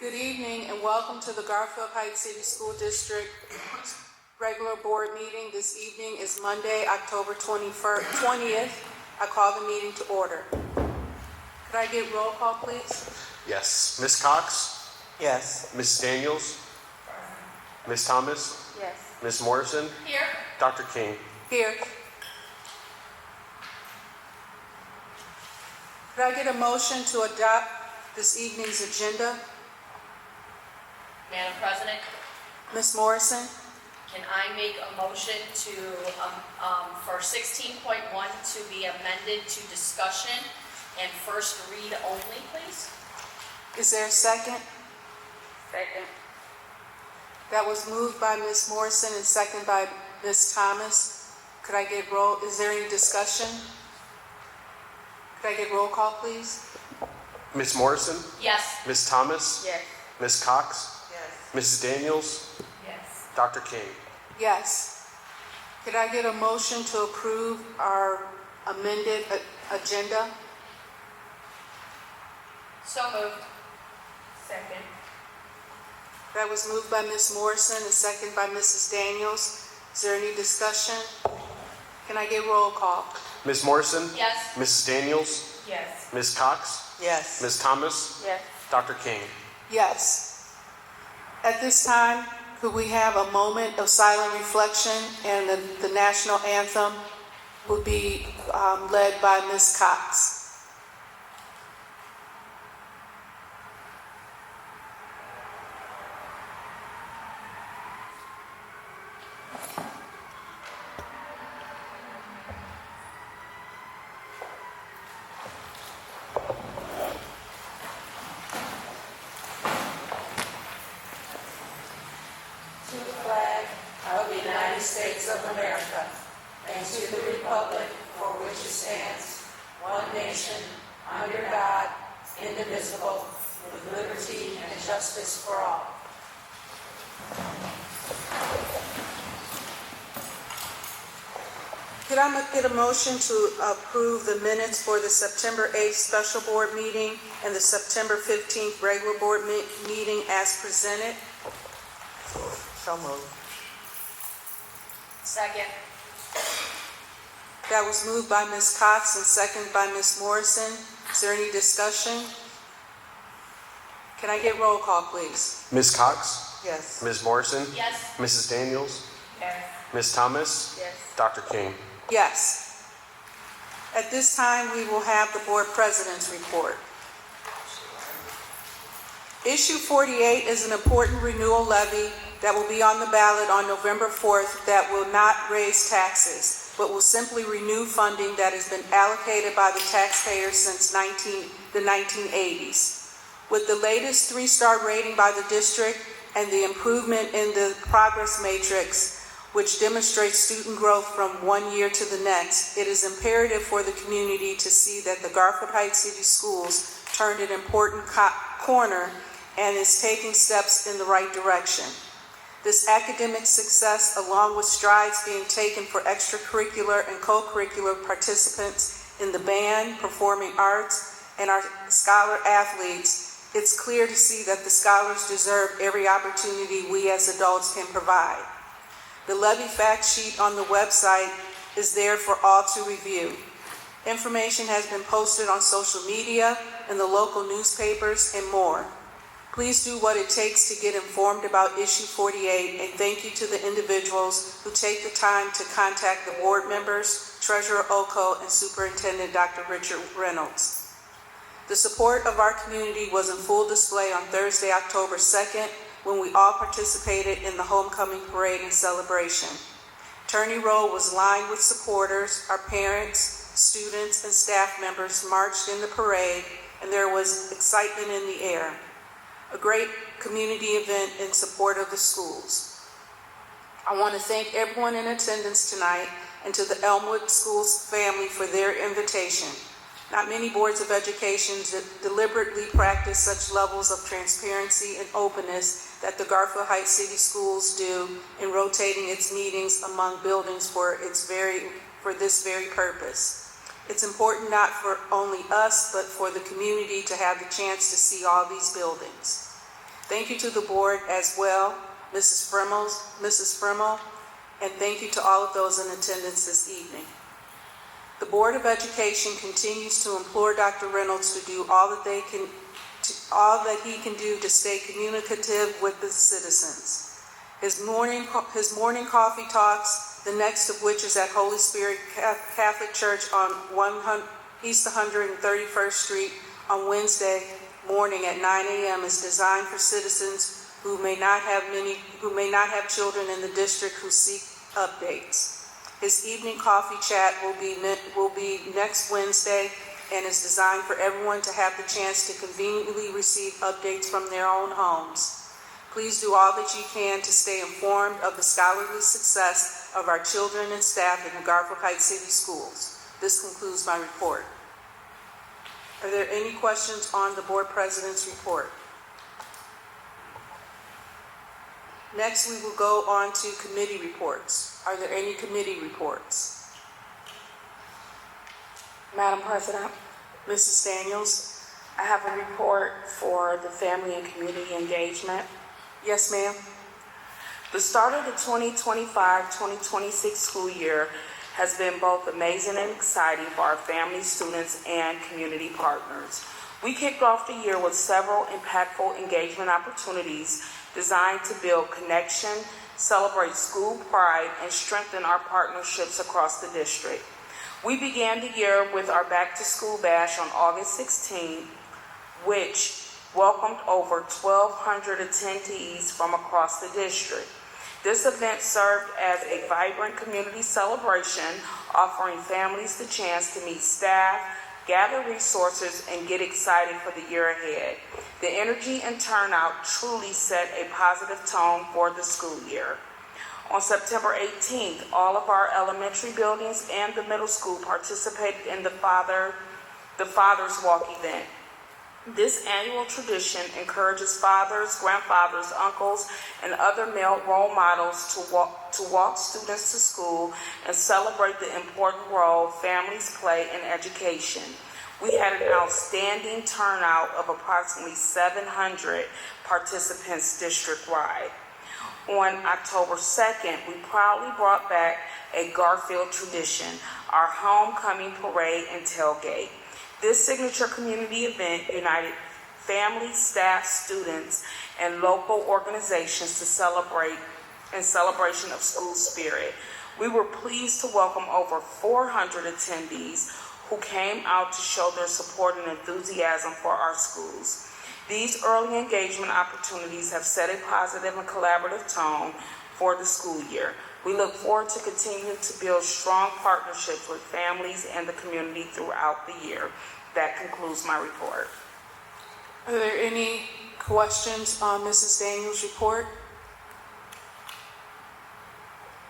Good evening and welcome to the Garfield Heights City School District regular board meeting. This evening is Monday, October 20th. I call the meeting to order. Could I get roll call, please? Yes. Ms. Cox? Yes. Ms. Daniels? Ms. Thomas? Yes. Ms. Morrison? Here. Dr. King? Here. Could I get a motion to adopt this evening's agenda? Madam President, Ms. Morrison? can I make a motion to, for 16.1 to be amended to discussion and first read only, please? Is there a second? Second. That was moved by Ms. Morrison and second by Ms. Thomas. Could I get roll? Is there any discussion? Could I get roll call, please? Ms. Morrison? Yes. Ms. Thomas? Yes. Ms. Cox? Yes. Mrs. Daniels? Yes. Dr. King? Yes. Could I get a motion to approve our amended agenda? So moved. Second. That was moved by Ms. Morrison and second by Mrs. Daniels. Is there any discussion? Can I get roll call? Ms. Morrison? Yes. Mrs. Daniels? Yes. Ms. Cox? Yes. Ms. Thomas? Yes. Dr. King? Yes. At this time, could we have a moment of silent reflection, and the national anthem will be led by Ms. Cox. To the flag of the United States of America, and to the republic for which it stands, one nation, under God, indivisible, with liberty and justice for all. Could I get a motion to approve the minutes for the September 8th special board meeting and the September 15th regular board meeting as presented? So moved. Second. That was moved by Ms. Cox and seconded by Ms. Morrison. Is there any discussion? Can I get roll call, please? Ms. Cox? Yes. Ms. Morrison? Yes. Mrs. Daniels? Yes. Ms. Thomas? Yes. Dr. King? Yes. At this time, we will have the board president's report. Issue 48 is an important renewal levy that will be on the ballot on November 4th that will not raise taxes, but will simply renew funding that has been allocated by the taxpayers since the 1980s. With the latest 3-star rating by the district and the improvement in the progress matrix, which demonstrates student growth from one year to the next, it is imperative for the community to see that the Garfield Heights City Schools turned an important corner and is taking steps in the right direction. This academic success, along with strides being taken for extracurricular and co-curricular participants in the band, performing arts, and our scholar athletes, it's clear to see that the scholars deserve every opportunity we as adults can provide. The levy fact sheet on the website is there for all to review. Information has been posted on social media, in the local newspapers, and more. Please do what it takes to get informed about Issue 48, and thank you to the individuals who take the time to contact the board members, Treasurer Oko, and Superintendent Dr. Richard Reynolds. The support of our community was in full display on Thursday, October 2nd, when we all participated in the homecoming parade and celebration. Turney Road was lined with supporters. Our parents, students, and staff members marched in the parade, and there was excitement in the air. A great community event in support of the schools. I want to thank everyone in attendance tonight and to the Elmwood Schools family for their invitation. Not many boards of education deliberately practice such levels of transparency and openness that the Garfield Heights City Schools do in rotating its meetings among buildings for this very purpose. It's important not for only us, but for the community to have the chance to see all these buildings. Thank you to the board as well, Mrs. Frimmel, and thank you to all of those in attendance this evening. The Board of Education continues to implore Dr. Reynolds to do all that he can do to stay communicative with the citizens. His morning coffee talks, the next of which is at Holy Spirit Catholic Church on East 131st Street on Wednesday morning at 9 a.m. is designed for citizens who may not have children in the district who seek updates. His evening coffee chat will be next Wednesday and is designed for everyone to have the chance to conveniently receive updates from their own homes. Please do all that you can to stay informed of the scholarly success of our children and staff in the Garfield Heights City Schools. This concludes my report. Are there any questions on the board president's report? Next, we will go on to committee reports. Are there any committee reports? Madam President, Mrs. Daniels? I have a report for the Family and Community Engagement. Yes, ma'am. The start of the 2025-2026 school year has been both amazing and exciting for our family, students, and community partners. We kicked off the year with several impactful engagement opportunities designed to build connection, celebrate school pride, and strengthen our partnerships across the district. We began the year with our Back to School Bash on August 16, which welcomed over 1,200 attendees from across the district. This event served as a vibrant community celebration, offering families the chance to meet staff, gather resources, and get excited for the year ahead. The energy and turnout truly set a positive tone for the school year. On September 18th, all of our elementary buildings and the middle school participated in the Father's Walk event. This annual tradition encourages fathers, grandfathers, uncles, and other male role models to walk students to school and celebrate the important role families play in education. We had an outstanding turnout of approximately 700 participants district-wide. On October 2nd, we proudly brought back a Garfield tradition, our homecoming parade and tailgate. This signature community event united families, staff, students, and local organizations to celebrate in celebration of school spirit. We were pleased to welcome over 400 attendees who came out to show their support and enthusiasm for our schools. These early engagement opportunities have set a positive and collaborative tone for the school year. We look forward to continuing to build strong partnerships with families and the community throughout the year. That concludes my report. Are there any questions on Mrs. Daniels' report?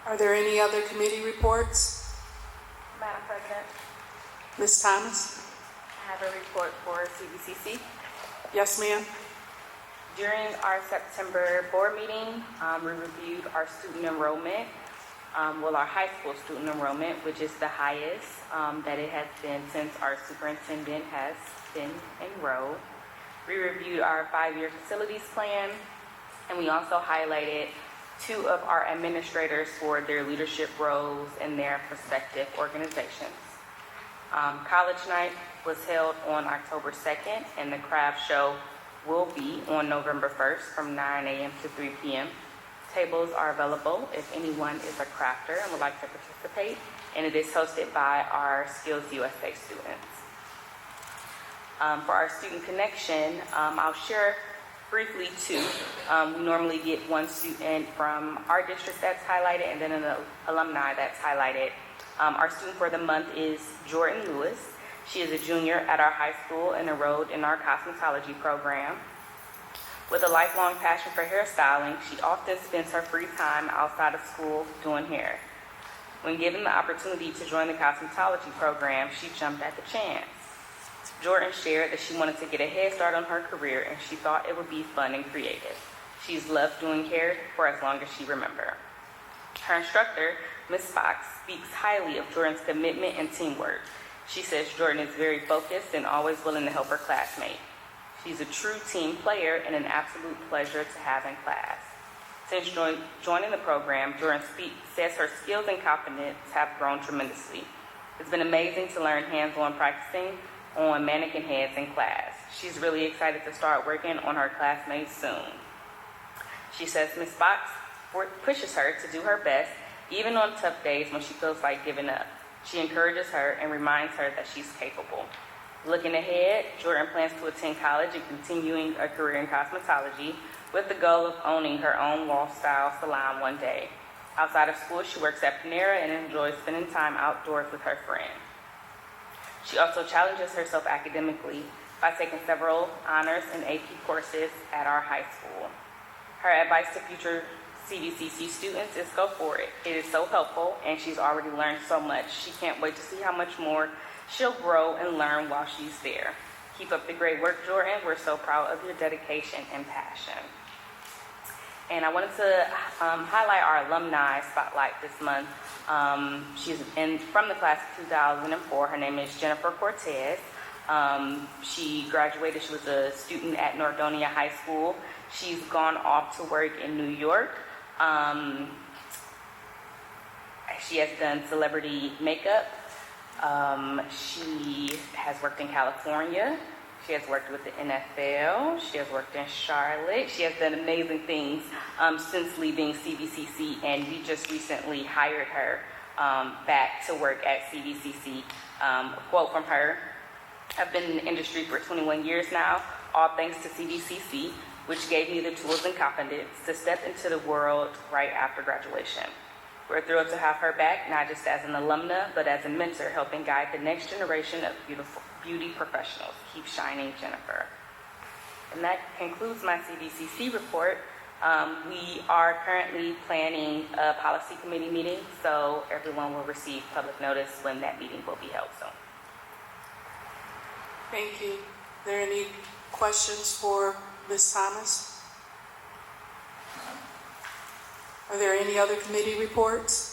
Are there any other committee reports? Madam President, Ms. Thomas? I have a report for CBCC. Yes, ma'am. During our September board meeting, we reviewed our student enrollment, our high school student enrollment, which is the highest that it has been since our superintendent has been enrolled. We reviewed our 5-year facilities plan, and we also highlighted 2 of our administrators for their leadership roles in their respective organizations. College night was held on October 2nd, and the craft show will be on November 1st from 9 a.m. to 3 p.m. Tables are available if anyone is a crafter and would like to participate, and it is hosted by our Skills USA students. For our student connection, I'll share briefly 2. We normally get one student from our district that's highlighted and then an alumni that's highlighted. Our student for the month is Jordan Lewis. She is a junior at our high school and enrolled in our cosmetology program. With a lifelong passion for hairstyling, she often spends her free time outside of school doing hair. When given the opportunity to join the cosmetology program, she jumped at the chance. Jordan shared that she wanted to get a head start on her career, and she thought it would be fun and creative. She's loved doing hair for as long as she remembers. Her instructor, Ms. Fox, speaks highly of Jordan's commitment and teamwork. She says Jordan is very focused and always willing to help her classmate. She's a true team player and an absolute pleasure to have in class. Since joining the program, Jordan says her skills and confidence have grown tremendously. It's been amazing to learn hands-on practicing on mannequin heads in class. She's really excited to start working on her classmates soon. She says Ms. Fox pushes her to do her best, even on tough days when she feels like giving up. She encourages her and reminds her that she's capable. Looking ahead, Jordan plans to attend college and continuing a career in cosmetology with the goal of owning her own lifestyle salon one day. Outside of school, she works at Panera and enjoys spending time outdoors with her friends. She also challenges herself academically by taking several honors and AP courses at our high school. Her advice to future CVCC students is go for it. It is so helpful, and she's already learned so much. She can't wait to see how much more she'll grow and learn while she's there. Keep up the great work, Jordan. We're so proud of your dedication and passion. And I wanted to highlight our alumni spotlight this month. She's from the class of 2004. Her name is Jennifer Cortez. She graduated. She was a student at Nordonia High School. She's gone off to work in New York. She has done celebrity makeup. She has worked in California. She has worked with the NFL. She has worked in Charlotte. She has done amazing things since leaving CVCC, and we just recently hired her back to work at CVCC. A quote from her: "I've been in the industry for 21 years now, all thanks to CVCC, which gave me the tools and confidence to step into the world right after graduation. We're thrilled to have her back, not just as an alumna, but as a mentor, helping guide the next generation of beauty professionals. Keep shining, Jennifer." And that concludes my CVCC report. We are currently planning a policy committee meeting, so everyone will receive public notice when that meeting will be held soon. Thank you. Are there any questions for Ms. Thomas? Are there any other committee reports?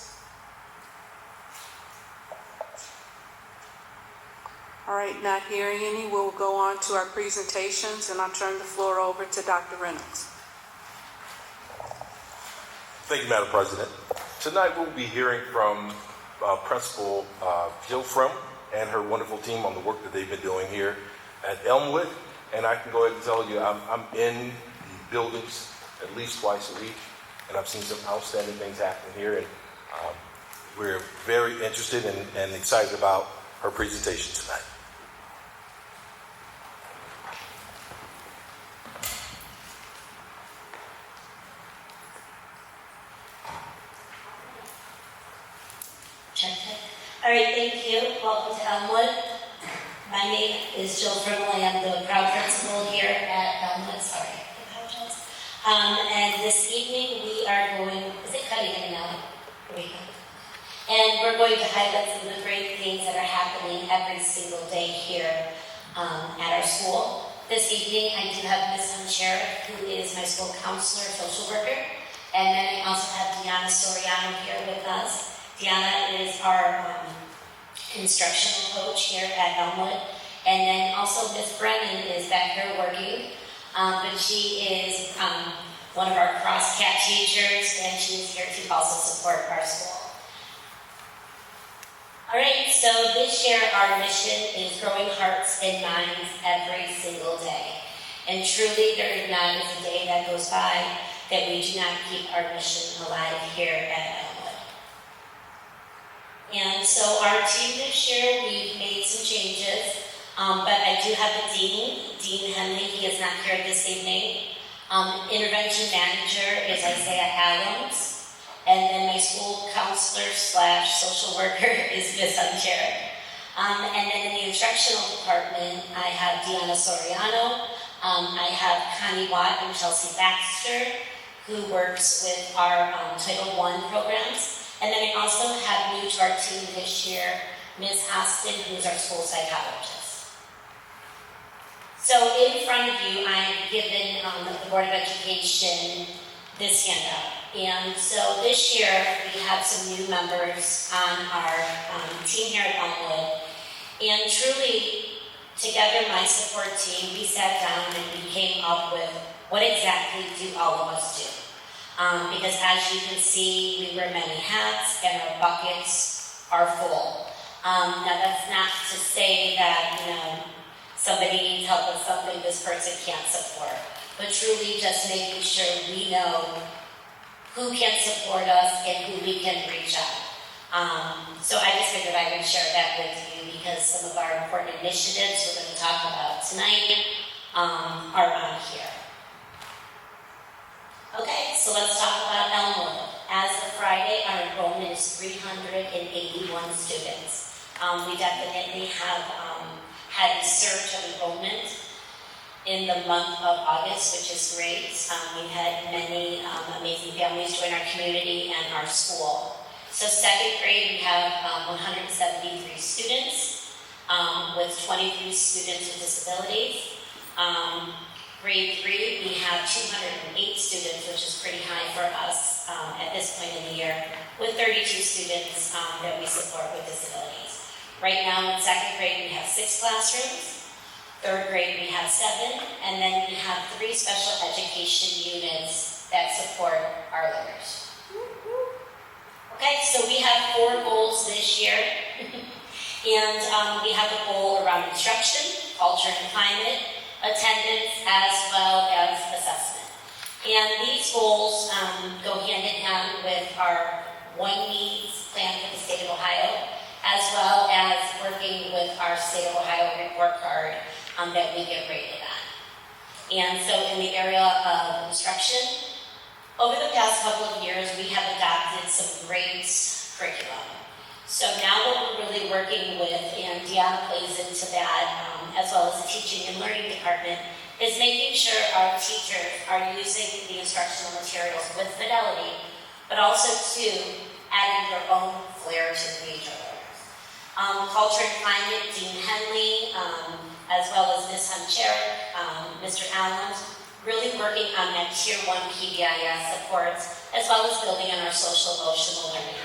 All right, not hearing any, we'll go on to our presentations, and I'll turn the floor over to Dr. Reynolds. Thank you, Madam President. Tonight we'll be hearing from Principal Jill Frum and her wonderful team on the work that they've been doing here at Elmwood. And I can go ahead and tell you, I'm in the buildings at least twice a week, and I've seen some outstanding things happen here. And we're very interested and excited about her presentation tonight. All right, thank you. Welcome to Elmwood. My name is Jill Frimmel. I am the proud principal here at Elmwood. Sorry, I apologize. And this evening we are going, is it cutting in now? Here we go. And we're going to highlight some of the great things that are happening every single day here at our school. This evening I do have Ms. Hunchera, who is my school counselor, social worker. And then I also have Deanna Soriano here with us. Deanna is our instructional coach here at Elmwood. And then also Ms. Brennan is back here working, but she is one of our cross-cat teachers, and she is here to also support our school. All right, so this year our mission is growing hearts and minds every single day. And truly there is not a day that goes by that we do not keep our mission alive here at Elmwood. And so our team this year, we've made some changes, but I do have a Dean Henley. He is not here this evening. Intervention manager is Isaiah Adams, and then my school counselor / social worker is Ms. Hunchera. And then in the instructional department, I have Deanna Soriano, I have Connie Watt and Chelsea Baxter, who works with our Title I programs. And then I also have new to our team this year, Ms. Austin, who's our school psychologist. So in front of you, I've given the Board of Education this handout. And so this year, we have some new members on our team here at Elmwood. And truly, together, my support team, we sat down and we came up with what exactly do all of us do. Because as you can see, we wear many hats and our buckets are full. Now that's not to say that, somebody needs help with something this person can't support, but truly just making sure we know who can support us and who we can reach out. So I just figured I would share that with you because some of our important initiatives we're going to talk about tonight are on here. Okay, so let's talk about Elmwood. As of Friday, our enrollment is 381 students. We definitely have had a surge of enrollment in the month of August, which is great. We've had many amazing families join our community and our school. So second grade, we have 173 students with 23 students with disabilities. Grade 3, we have 208 students, which is pretty high for us at this point in the year, with 32 students that we support with disabilities. Right now in second grade, we have 6 classrooms. Third grade, we have 7, and then we have 3 special education units that support our learners. Okay, so we have 4 goals this year, and we have a goal around instruction, culture and climate, attendance, as well as assessment. And these goals go hand in hand with our One Needs plan for the state of Ohio, as well as working with our state of Ohio report card that we get rated on. And so in the area of instruction, over the past couple of years, we have adopted some great curriculum. So now what we're really working with, and Deanna plays into that, as well as the teaching and learning department, is making sure our teachers are using the instructional materials with fidelity, but also too, adding their own flair to the major learners. Culture and climate, Dean Henley, as well as Ms. Huncherick, Mr. Allen, really working on that Tier 1 PBIS supports, as well as building on our social emotional learning.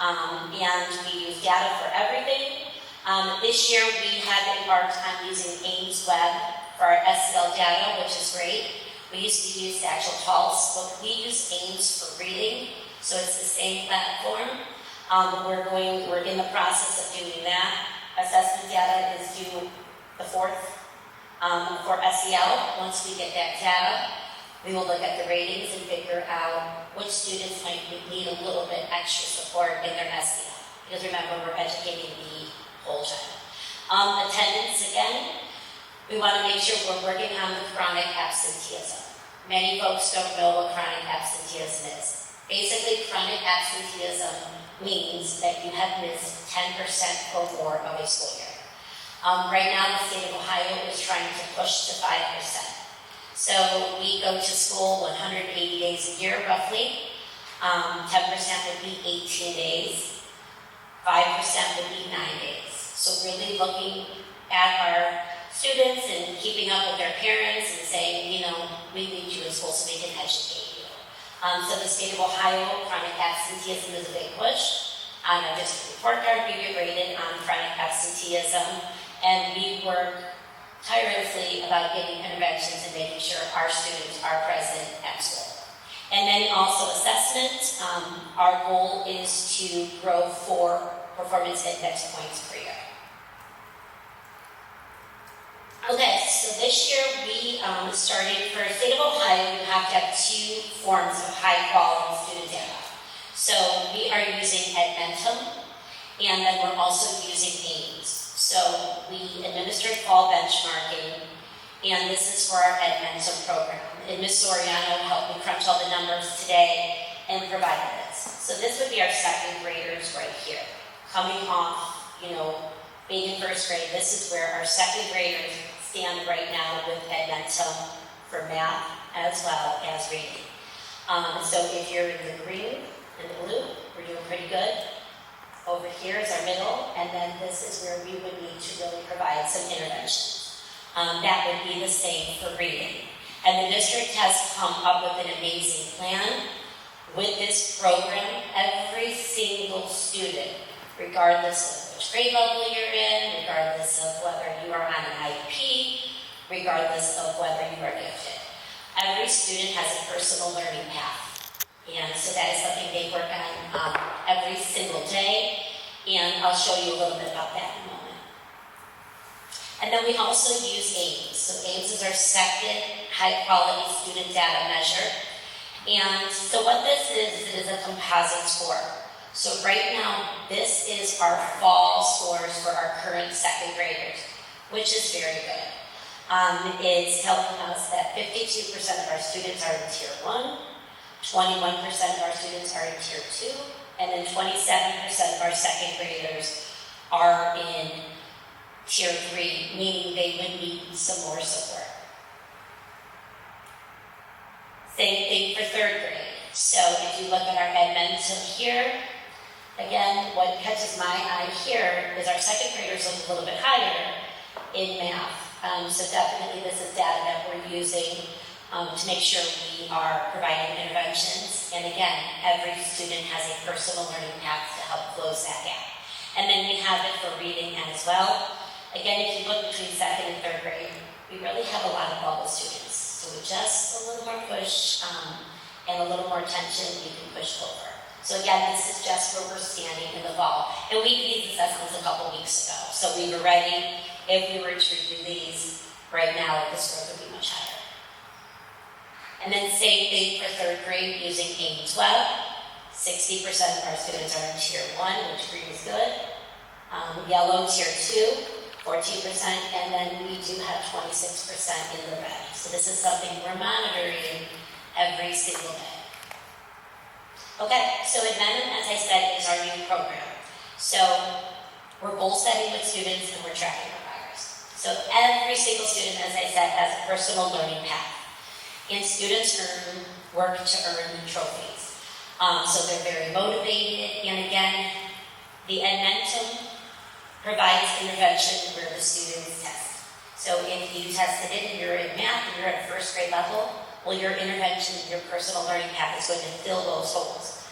And we use data for everything. This year we have embarked on using Ames Web for our SEL data, which is great. We used to use Satchel Pulse, but we use Ames for reading, so it's the same platform. We're in the process of doing that. Assessment data is due the 4th for SEL. Once we get that data, we will look at the ratings and figure out which students might need a little bit extra support in their SEL. Because remember, we're educating the whole child. Attendance, again, we want to make sure we're working on the chronic absenteeism. Many folks don't know what chronic absenteeism is. Basically, chronic absenteeism means that you have missed 10% or more of a school year. Right now, the state of Ohio is trying to push to 5%. So we go to school 180 days a year, roughly. 10% would be 18 days. 5% would be 9 days. So really looking at our students and keeping up with their parents and saying, we need you in school so we can educate you. So the state of Ohio, chronic absenteeism is a big push. On our district report card, we get rated on chronic absenteeism, and we work tirelessly about getting interventions and making sure our students are present at school. And then also assessment. Our goal is to grow 4 performance index points per year. Okay, so this year we started, for the state of Ohio, you have to have 2 forms of high quality student data. So we are using Edmentum, and then we're also using Ames. So we administered fall benchmarking, and this is for our Edmentum program. And Ms. Soriano helped me crunch all the numbers today and provided this. So this would be our second graders right here. Coming off, being in first grade, this is where our second graders stand right now with Edmentum for math as well as reading. So if you're in the green and the blue, we're doing pretty good. Over here is our middle, and then this is where we would need to really provide some interventions. That would be the same for reading. And the district has come up with an amazing plan. With this program, every single student, regardless of which grade level you're in, regardless of whether you are on an IEP, regardless of whether you are gifted. Every student has a personal learning path, and so that is something they work on every single day, and I'll show you a little bit about that in a moment. And then we also use AIMS. So AIMS is our second high-quality student data measure. And so what this is a composite score. So right now, this is our fall scores for our current second graders, which is very good. It's helping us that 52% of our students are in Tier 1, 21% of our students are in Tier 2, and then 27% of our second graders are in Tier 3, meaning they would need some more support. Same thing for third grade. So if you look at our Edmentum here, again, what catches my eye here is our second graders look a little bit higher in math. So definitely this is data that we're using to make sure we are providing interventions. And again, every student has a personal learning path to help close that gap. And then we have it for reading as well. Again, if you look between second and third grade, we really have a lot of bubble students. So with just a little more push and a little more attention, you can push over. So again, this is just where we're standing in the fall. And we did these assessments a couple weeks ago. So we were ready. If we were to release right now, the score would be much higher. And then same thing for third grade using AIMS Web. 60% of our students are in Tier 1, which green is good. Yellow, Tier 2. 14%, and then we do have 26% in the red. So this is something we're monitoring every single day. Okay, so Edmentum, as I said, is our new program. So we're goal setting with students and we're tracking our progress. So every single student, as I said, has a personal learning path. And students work to earn trophies. So they're very motivated, and again, the Edmentum provides intervention where the students test. So if you tested it and you're in math and you're at first grade level, well, your intervention, your personal learning path is going to fill those holes.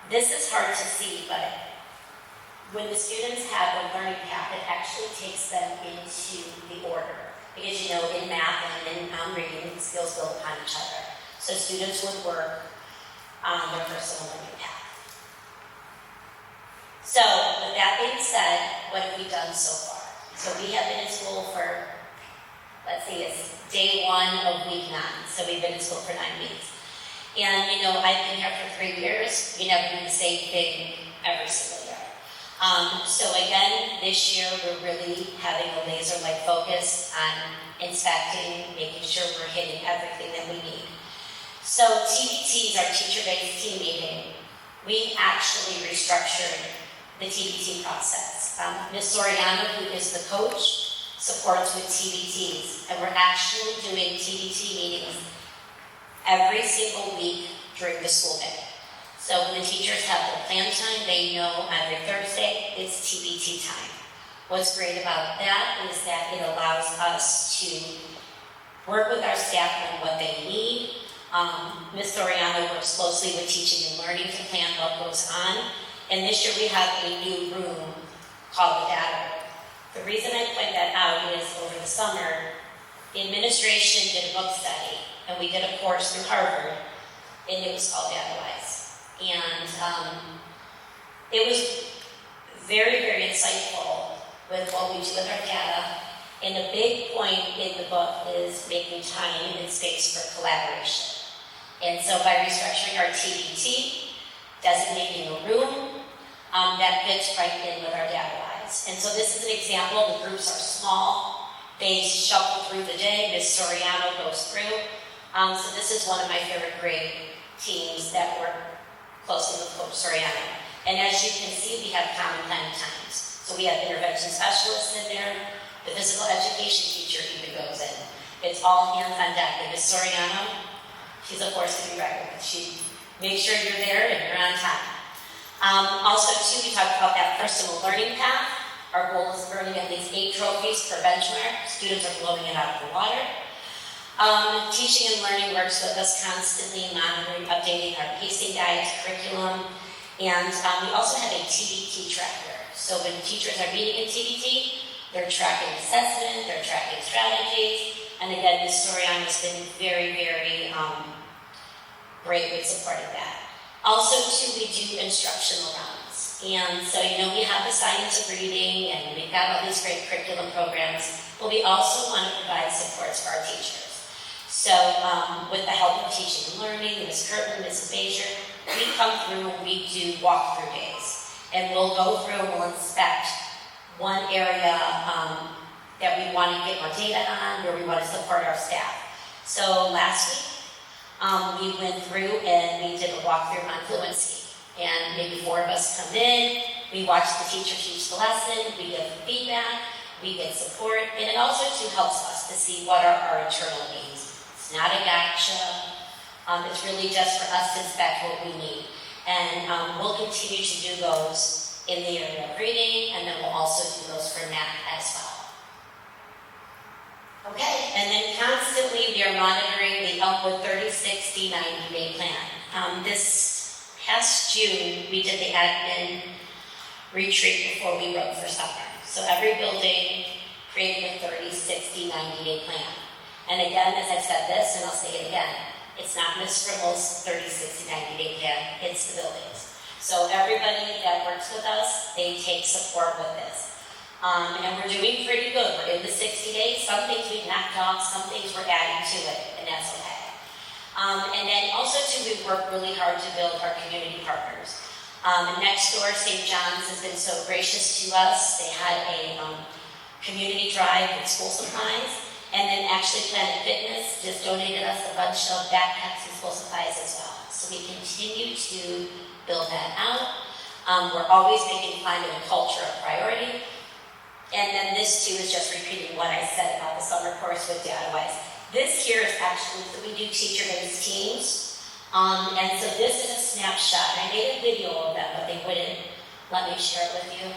This is hard to see, but when the students have a learning path, it actually takes them into the order. Because you know, in math and in reading, skills build upon each other. So students would work on their personal learning path. So, with that being said, what have we done so far? So we have been in school for, let's see, it's day 1 of week 9. So we've been in school for 9 weeks. And, you know, I've been here for 3 years. We never do the same thing every single year. So again, this year we're really having a laser-like focus on inspecting, making sure we're hitting everything that we need. So TBT is our teacher-based team meeting. We actually restructured the TBT process. Ms. Soriano, who is the coach, supports with TBTs, and we're actually doing TBT meetings every single week during the school day. So when the teachers have their plan time, they know every Thursday it's TBT time. What's great about that is that it allows us to work with our staff on what they need. Ms. Soriano works closely with teaching and learning to plan what goes on. And this year we have a new room called the data room. The reason I point that out is over the summer, the administration did a book study, and we did a course through Harvard, and it was called DataWise. And it was very, very insightful with what we do with our data. And the big point in the book is making time and space for collaboration. And so by restructuring our TBT, designating a room, that fits right in with our DataWise. And so this is an example. The groups are small. They shuffle through the day. Ms. Soriano goes through. So this is one of my favorite grade teams that work closely with Coach Soriano. And as you can see, we have common planning times. So we have intervention specialists in there. The physical education teacher even goes in. It's all hands on deck. And Ms. Soriano, she's a force to be reckoned with. She makes sure you're there and you're on time. Also, too, we talked about that personal learning path. Our goal is earning at least 8 trophies per benchmark. Students are blowing it out of the water. Teaching and learning works with us constantly, monitoring, updating our pacing guides, curriculum, and we also have a TBT tracker. So when teachers are meeting in TBT, they're tracking assessment, they're tracking strategies, and again, Ms. Soriano has been very, very great with supporting that. Also, too, we do instructional rounds. And so, we have the science of reading, and we've got all these great curriculum programs, but we also want to provide supports for our teachers. So, with the help of teaching and learning, Ms. Curtin, Ms. Bazier, we come through and we do walkthrough days. And we'll go through and we'll inspect one area that we want to get more data on, where we want to support our staff. So last week, we went through and we did a walkthrough on fluency. And maybe 4 of us come in, we watch the teacher teach the lesson, we give feedback, we get support, and it also too helps us to see what are our internal needs. It's not a gotcha, it's really just for us to inspect what we need. And we'll continue to do those in the area of reading, and then we'll also do those for math as well. Okay, and then constantly we are monitoring the Elmwood 30, 60, 90-day plan. This past June, we did the admin retreat before we wrote for summer. So every building created a 30, 60, 90-day plan. And again, as I've said this, and I'll say it again, it's not Ms. Fribble's 30, 60, 90-day plan, it's the buildings. So everybody that works with us, they take support with this. And we're doing pretty good. We're in the 60 days. Some things we've knocked off, some things we're adding to it, and that's okay. And then also too, we work really hard to build our community partners. Next door, St. John's has been so gracious to us. They had a community drive with school supplies, and then actually Planet Fitness just donated us a bunch of backpacks and school supplies as well. So we continue to build that out. We're always making climate and culture a priority. And then this too is just repeating what I said about the summer course with DataWise. This here is actually, so we do teacher-based teams. And so this is a snapshot. I made a video of them, but they wouldn't let me share it with you.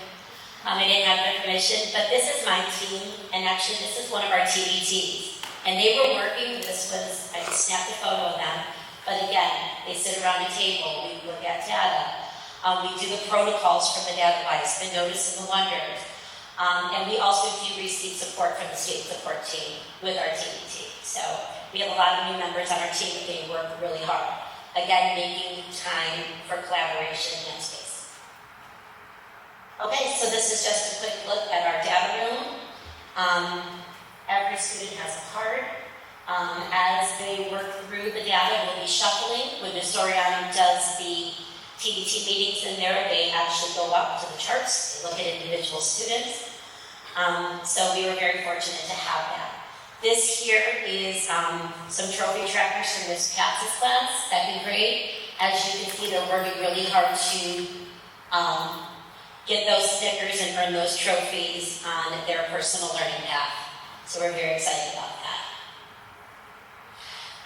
I didn't have their permission, but this is my team, and actually this is one of our TBTs. And they were working, I just snapped a photo of them, but again, they sit around a table, we look at data, we do the protocols from the DataWise, the notice and the wonders, and we also do receive support from the state support team with our TBT. So we have a lot of new members on our team that they work really hard. Again, making time for collaboration and space. Okay, so this is just a quick look at our data room. Every student has a card. As they work through the data, we'll be shuffling. When Ms. Soriano does the TBT meetings in there, they actually go up to the charts. They look at individual students. So we were very fortunate to have that. This here is some trophy trackers from Ms. Katz's class, 2nd grade. As you can see, they're working really hard to get those stickers and earn those trophies on their personal learning path. So we're very excited about that.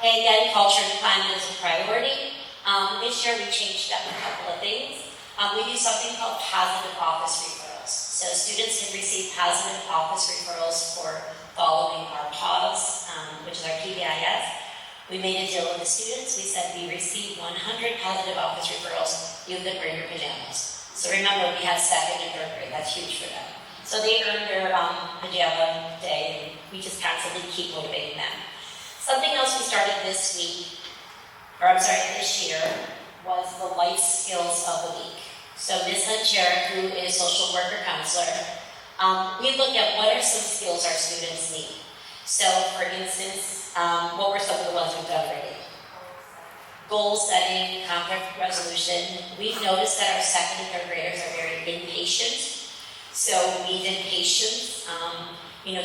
And again, culture and climate is a priority. This year we changed up a couple of things. We do something called positive office referrals. So students can receive positive office referrals for following our PAWS, which is our PBIS. We made a deal with the students. We said we receive 100 positive office referrals, you can bring your pajamas. So remember, we have 2nd and 3rd grade. That's huge for them. So they earn their pajama day, and we just constantly keep motivating them. Something else we started this year, was the life skills of the week. So Ms. Hunchera, who is social worker counselor, we look at what are some skills our students need. So for instance, what were some of the ones we've done already? Goal setting, conflict resolution. We've noticed that our 2nd and 3rd graders are very impatient. So we did patience,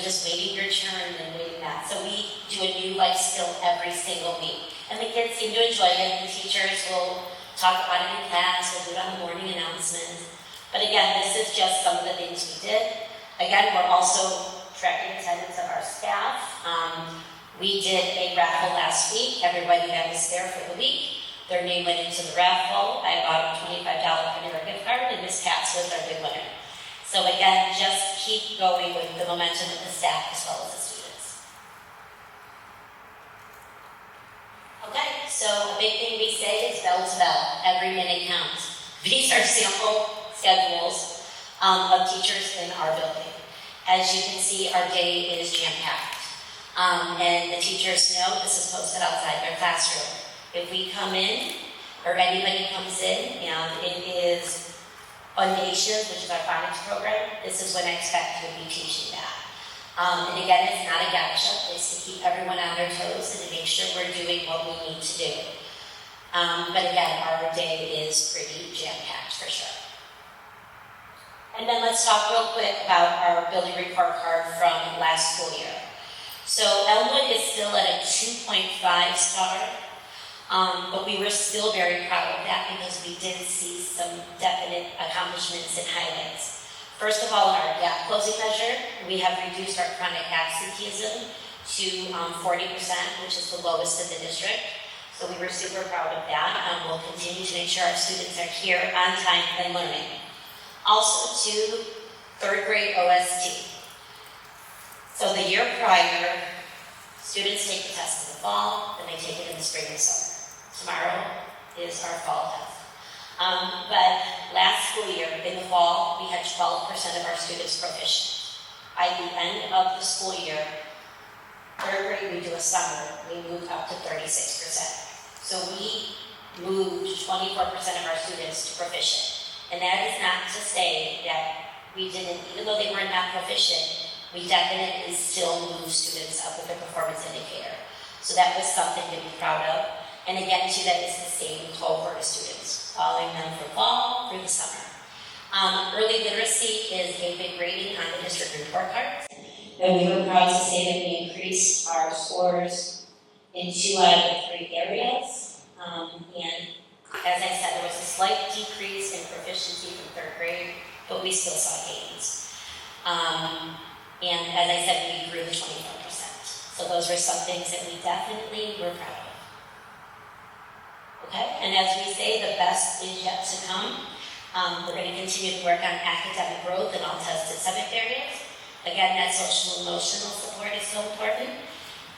just waiting your turn and waiting that. So we do a new life skill every single week. And the kids seem to enjoy it. The teachers will talk about it in class, we'll do it on the morning announcements. But again, this is just some of the things we did. Again, we're also tracking attendance of our staff. We did a raffle last week. Everybody that was there for the week, their name went into the raffle. I bought a $25 Panera gift card, and Ms. Katz was our big winner. So again, just keep going with the momentum of the staff as well as the students. Okay, so a big thing we say is bell to bell. Every minute counts. These are sample schedules of teachers in our building. As you can see, our day is jam-packed. And the teachers know this is posted outside their classroom. If we come in, or anybody comes in, and it is Foundations, which is our phonics program, this is when I expect you to be teaching that. And again, it's not a gotcha. It's to keep everyone on their toes and to make sure we're doing what we need to do. But again, our day is pretty jam-packed for sure. And then let's talk real quick about our building report card from last school year. So Elmwood is still at a 2.5 star, but we were still very proud of that because we did see some definite accomplishments and highlights. First of all, in our gap closing measure, we have reduced our chronic absenteeism to 40%, which is the lowest in the district. So we were super proud of that. We'll continue to make sure our students are here on time and learning. Also to third grade OST. So the year prior, students take the test in the fall, then they take it in the spring and summer. Tomorrow is our fall test. But last school year, in the fall, we had 12% of our students proficient. By the end of the school year, third grade, we do a summer, we moved up to 36%. So we moved 24% of our students to proficient. And that is not to say that we didn't, even though they were not proficient, we definitely still moved students up with their performance indicator. So that was something to be proud of. And again, too, that is the same cohort of students, following them from fall through the summer. Early literacy is a big rating on the district report cards. And we were proud to say that we increased our scores in 2 out of 3 areas. And as I said, there was a slight decrease in proficiency from third grade, but we still saw gains. And as I said, we grew 24%. So those were some things that we definitely were proud of. Okay, and as we say, the best is yet to come. We're going to continue to work on academic growth in all tested subject areas. Again, that social and emotional support is so important.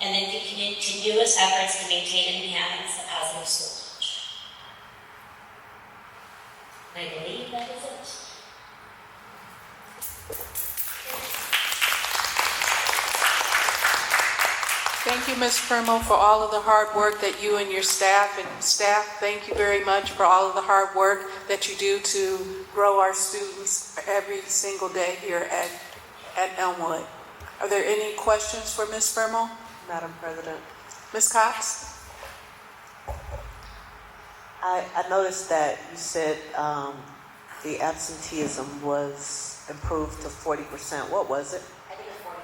And then continuous efforts to maintain and enhance a positive school culture. I believe that is it. Thank you, Ms. Primo, for all of the hard work that you and your staff, thank you very much for all of the hard work that you do to grow our students every single day here at Elmwood. Are there any questions for Ms. Primo? Madam President, Ms. Cox? I noticed that you said the absenteeism was improved to 40%. What was it? I think it's 44,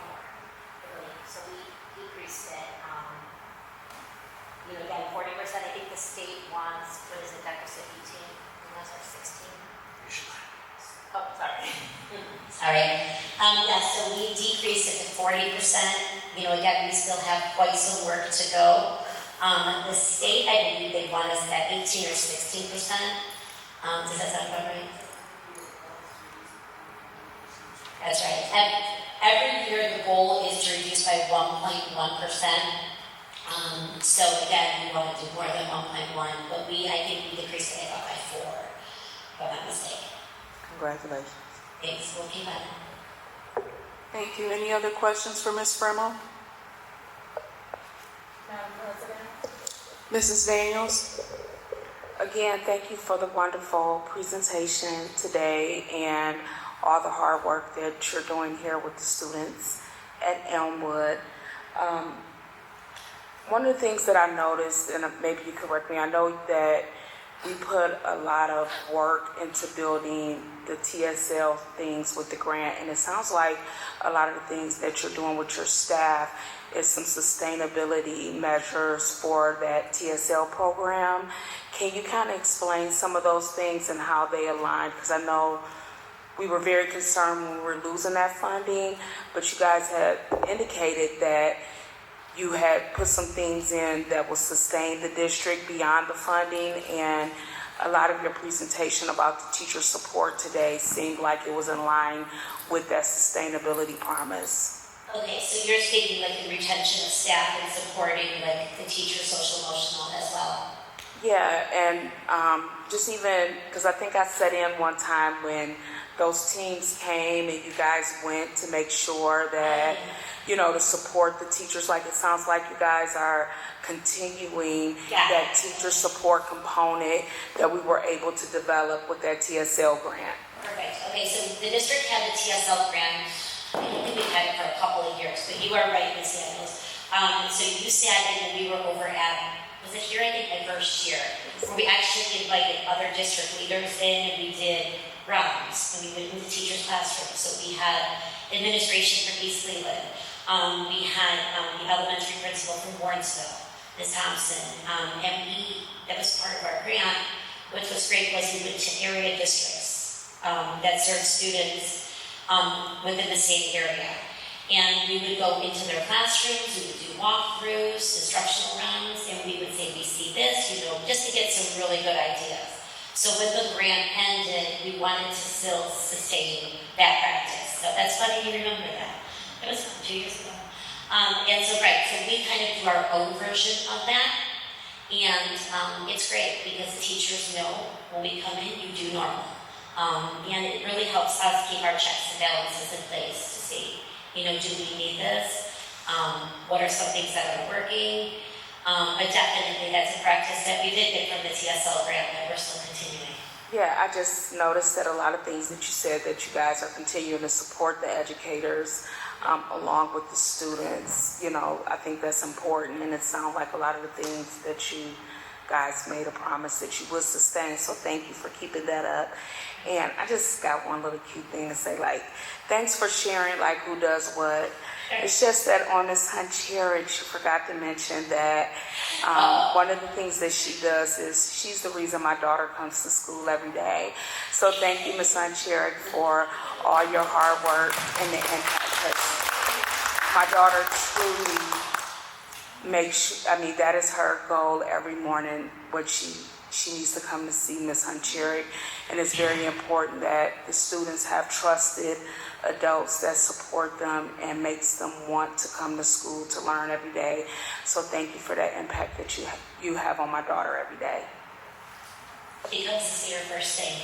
so we decreased it. Again, 40%, I think the state wants, what is it, deficit 18, and that's our 16. Oh, sorry. Sorry. So we decreased it to 40%. Again, we still have quite some work to go. The state, I believe they want us at 18 or 16%. Does that sound about right? That's right. Every year the goal is to reduce by 1.1%. So again, we want to do more than 1.1, but I think we decreased it by 4, if I'm not mistaken. Congratulations. Thanks, we'll keep at it. Thank you. Any other questions for Ms. Primo? Madam President? Mrs. Daniels? Again, thank you for the wonderful presentation today and all the hard work that you're doing here with the students at Elmwood. One of the things that I noticed, and maybe you correct me, I know that we put a lot of work into building the TSL things with the grant, and it sounds like a lot of the things that you're doing with your staff is some sustainability measures for that TSL program. Can you kind of explain some of those things and how they align? Because I know we were very concerned when we were losing that funding, but you guys had indicated that you had put some things in that will sustain the district beyond the funding, and a lot of your presentation about the teacher support today seemed like it was in line with that sustainability promise. Okay, so you're speaking like the retention of staff and supporting like the teacher social emotional as well. Yeah, and just even, because I think I sat in one time when those teams came and you guys went to make sure that, to support the teachers. Like, it sounds like you guys are continuing that teacher support component that we were able to develop with that TSL grant. Perfect. Okay, so the district had the TSL grant. I think we've had it for a couple of years, but you are right, Ms. Daniels. So you sat in and we were over at, was it here, I think, my first year, where we actually invited other district leaders in, and we did rounds, and we went into teachers' classrooms. So we had administration from East Cleveland. We had the elementary principal from Warrensville, Ms. Thompson, and that was part of our grant, which was great, was we went to area districts that serve students within the same area. And we would go into their classrooms, we would do walkthroughs, instructional rounds, and we would say, we see this, just to get some really good ideas. So when the grant ended, we wanted to still sustain that practice. So that's funny you remember that. It was 2 years ago. And so we kind of do our own version of that. And it's great because the teachers know when we come in, you do normal. And it really helps us keep our checks and balances in place to see, do we need this? What are some things that are working? But definitely that's a practice that we did get from the TSL grant that we're still continuing. Yeah, I just noticed that a lot of things that you said that you guys are continuing to support the educators along with the students. I think that's important, and it sounds like a lot of the things that you guys made a promise that you would sustain. So thank you for keeping that up. And I just got one little cute thing to say, thanks for sharing, who does what. It's just that on Ms. Huncherick, she forgot to mention that one of the things that she does is she's the reason my daughter comes to school every day. So thank you, Ms. Huncherick, for all your hard work and the impact. My daughter truly that is her goal every morning, what she needs to come to see Ms. Huncherick. And it's very important that the students have trusted adults that support them and makes them want to come to school to learn every day. So thank you for that impact that you have on my daughter every day. She comes to see her first thing.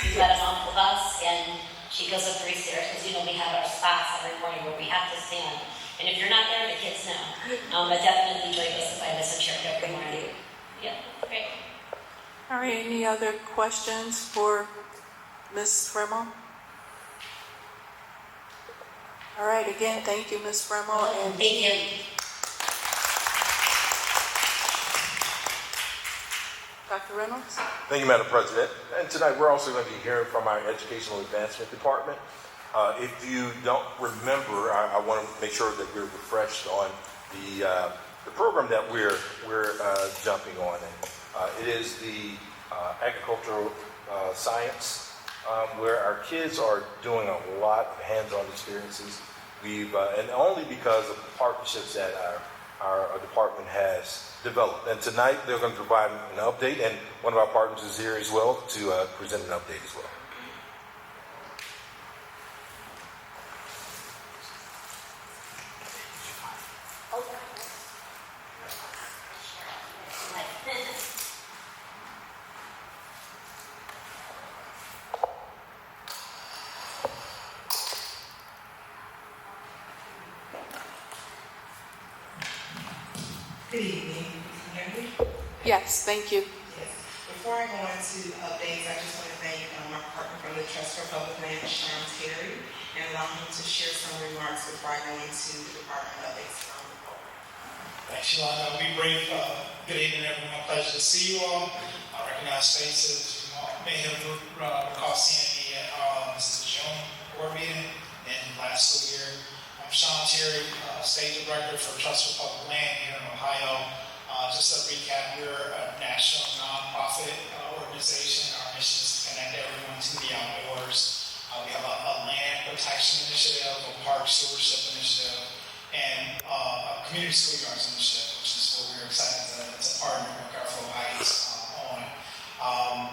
We've got a month with us, and she goes up 3 stairs because we have our spots every morning where we have to stand. And if you're not there, the kids know. But definitely enjoy this by Ms. Huncherick every morning. Yeah, great. All right, any other questions for Ms. Fremmel? All right, again, thank you, Ms. Fremmel. And thank you. Dr. Reynolds? Thank you, Madam President. And tonight we're also going to be hearing from our Educational Advancement Department. If you don't remember, I want to make sure that we're refreshed on the program that we're jumping on. And it is the agricultural science, where our kids are doing a lot of hands-on experiences. And only because of the partnerships that our department has developed. And tonight they're going to provide an update, and one of our partners is here as well to present an update as well. Good evening. Can you hear me? Yes, thank you. Yes. Before I go into updates, I just want to thank my partner from the Trust for Public Land, Sean Terry, and allow him to share some remarks before I go into the Department updates from the program. Thanks, Shalana. I'll be brief. Good evening, everyone. Pleasure to see you all. I recognize faces. You may have recall seeing me at this is the June board meeting in last school year. I'm Sean Terry, State Director for Trust for Public Land here in Ohio. Just to recap, we're a national nonprofit organization. Our mission is to connect everyone to the outdoors. We have a land protection initiative, a park stewardship initiative, and a community schoolyards initiative, which is what we're excited to partner with Garfield Heights on.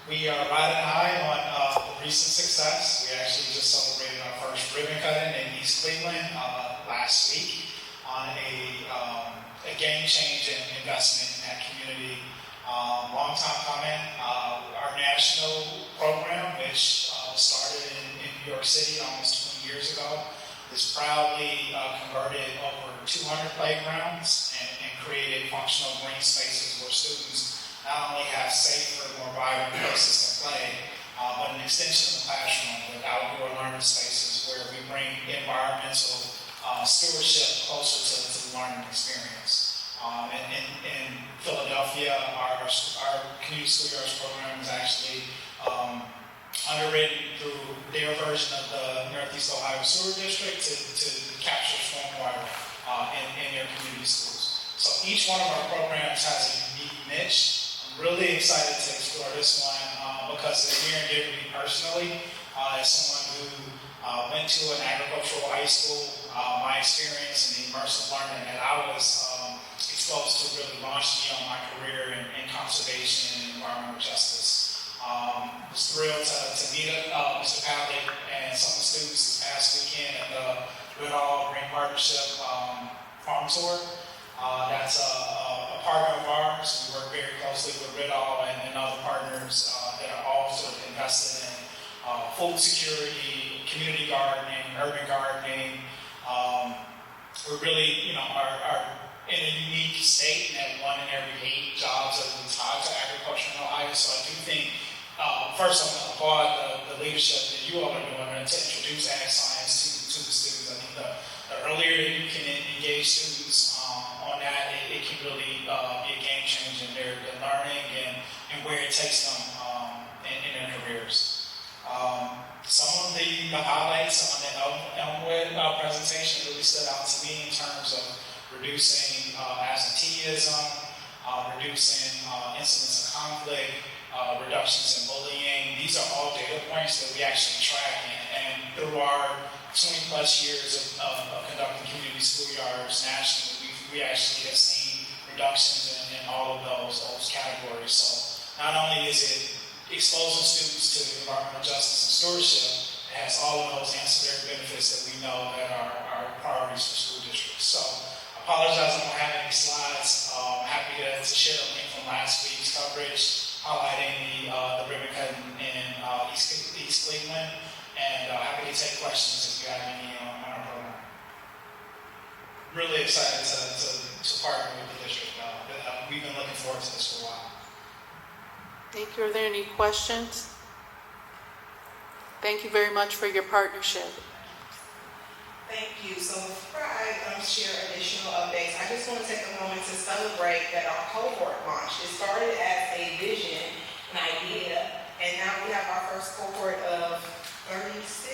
We are riding high on the recent success. We actually just celebrated our first ribbon cutting in East Cleveland last week on a game-changing investment in that community. Long time coming. Our national program, which started in New York City almost 20 years ago. It's proudly converted over 200 playgrounds and created functional green spaces where students not only have safer, more vibrant places to play, but an extension of the classroom with outdoor learning spaces where we bring environmental stewardship closer to the learning experience. In Philadelphia, our community school yards program is actually underwritten through their version of the Northeast Ohio Sewer District to capture stormwater in their community schools. So each one of our programs has a unique niche. I'm really excited to explore this one because it's near and dear to me personally. As someone who went to an agricultural high school, my experience and the immersive learning that I was exposed to really launched me on my career in conservation and environmental justice. Was thrilled to meet Mr. Pavlik and some of the students this past weekend at the Goodall Green Partnership Farm Tour. That's a partner of ours. We work very closely with Goodall and other partners that are all sort of invested in food security, community gardening, urban gardening. We're really, are in a unique state in that 1 in every 8 jobs are tied to agriculture in Ohio. So I do think, first I'm going to applaud the leadership that you all are doing to introduce ag science to the students. I think the earlier that you can engage students on that, it can really be a game changer in their learning and where it takes them in their careers. Some of the highlights on the Elmwood presentation really stood out to me in terms of reducing absenteeism, reducing incidents of conflict, reductions in bullying. These are all data points that we actually track, and through our 20 plus years of conducting community school yards nationally, we actually have seen reductions in all of those categories. So not only is it exposing students to environmental justice and stewardship, it has all of those ancillary benefits that we know that are priorities for school districts. So I apologize I don't have any slides. I'm happy to share a link from last week's coverage highlighting the ribbon cutting in East Cleveland, and happy to take questions if you have any on our program. Really excited to partner with the district. We've been looking forward to this for a while. Thank you. Are there any questions? Thank you very much for your partnership. Thank you. So before I share additional updates, I just want to take a moment to celebrate that our cohort launched. It started as a vision, an idea, and now we have our first cohort of 36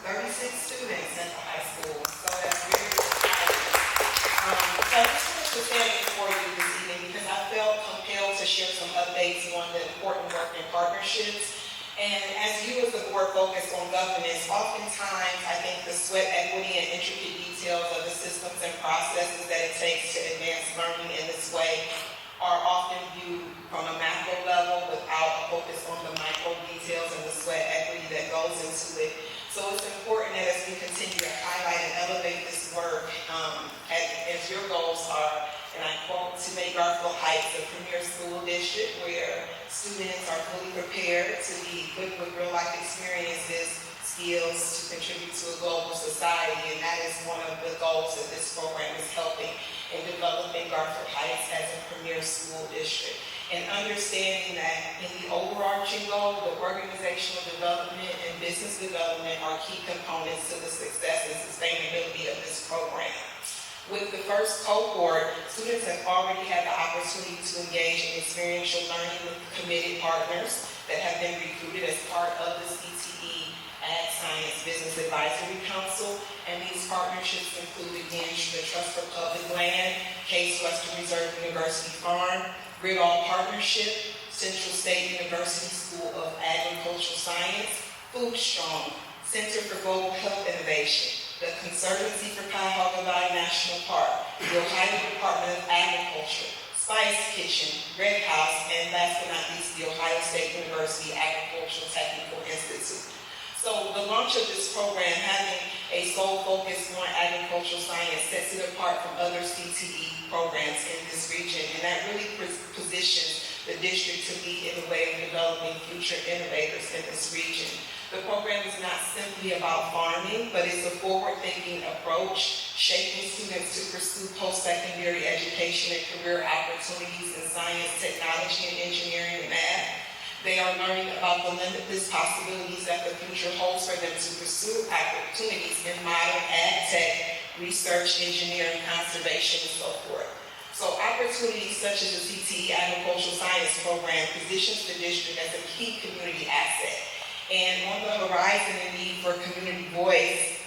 students in the high school. So that's very exciting. So I just wanted to stand before you this evening because I felt compelled to share some updates on the important work in partnerships. And as you as the board focus on governance, oftentimes I think the sweat equity and intricate details of the systems and processes that it takes to advance learning in this way are often viewed from a macro level without a focus on the micro details and the sweat equity that goes into it. So it's important that as we continue to highlight and elevate this work, as your goals are, and I quote, to make Garfield Heights a premier school district where students are fully prepared to be equipped with real-life experiences, skills to contribute to a global society, and that is one of the goals that this program is helping in developing Garfield Heights as a premier school district. And understanding that in the overarching goal, the organizational development and business development are key components to the success and sustainability of this program. With the first cohort, students have already had the opportunity to engage in experiential learning with committed partners that have been recruited as part of the CTE Ag Science Business Advisory Council. And these partnerships include, again, the Trust for Public Land, Case Western Reserve University Farm, Goodall Partnership, Central State University School of Agricultural Science, Food Strong, Center for Global Health Innovation, the Conservancy for Cuyahoga Valley National Park, the Ohio Department of Agriculture, Spice Kitchen, Red House, and last but not least, the Ohio State University Agricultural Technical Institute. So the launch of this program, having a sole focus on agricultural science, sets it apart from other CTE programs in this region, and that really positions the district to lead in the way of developing future innovators in this region. The program is not simply about farming, but it's a forward-thinking approach, shaping students to pursue post-secondary education and career opportunities in science, technology, and engineering and math. They are learning about the limitless possibilities that the future holds for them to pursue opportunities in modern ag tech, research, engineering, conservation, and so forth. So opportunities such as the CTE Agricultural Science Program positions the district as a key community asset. And on the horizon, the need for community voice,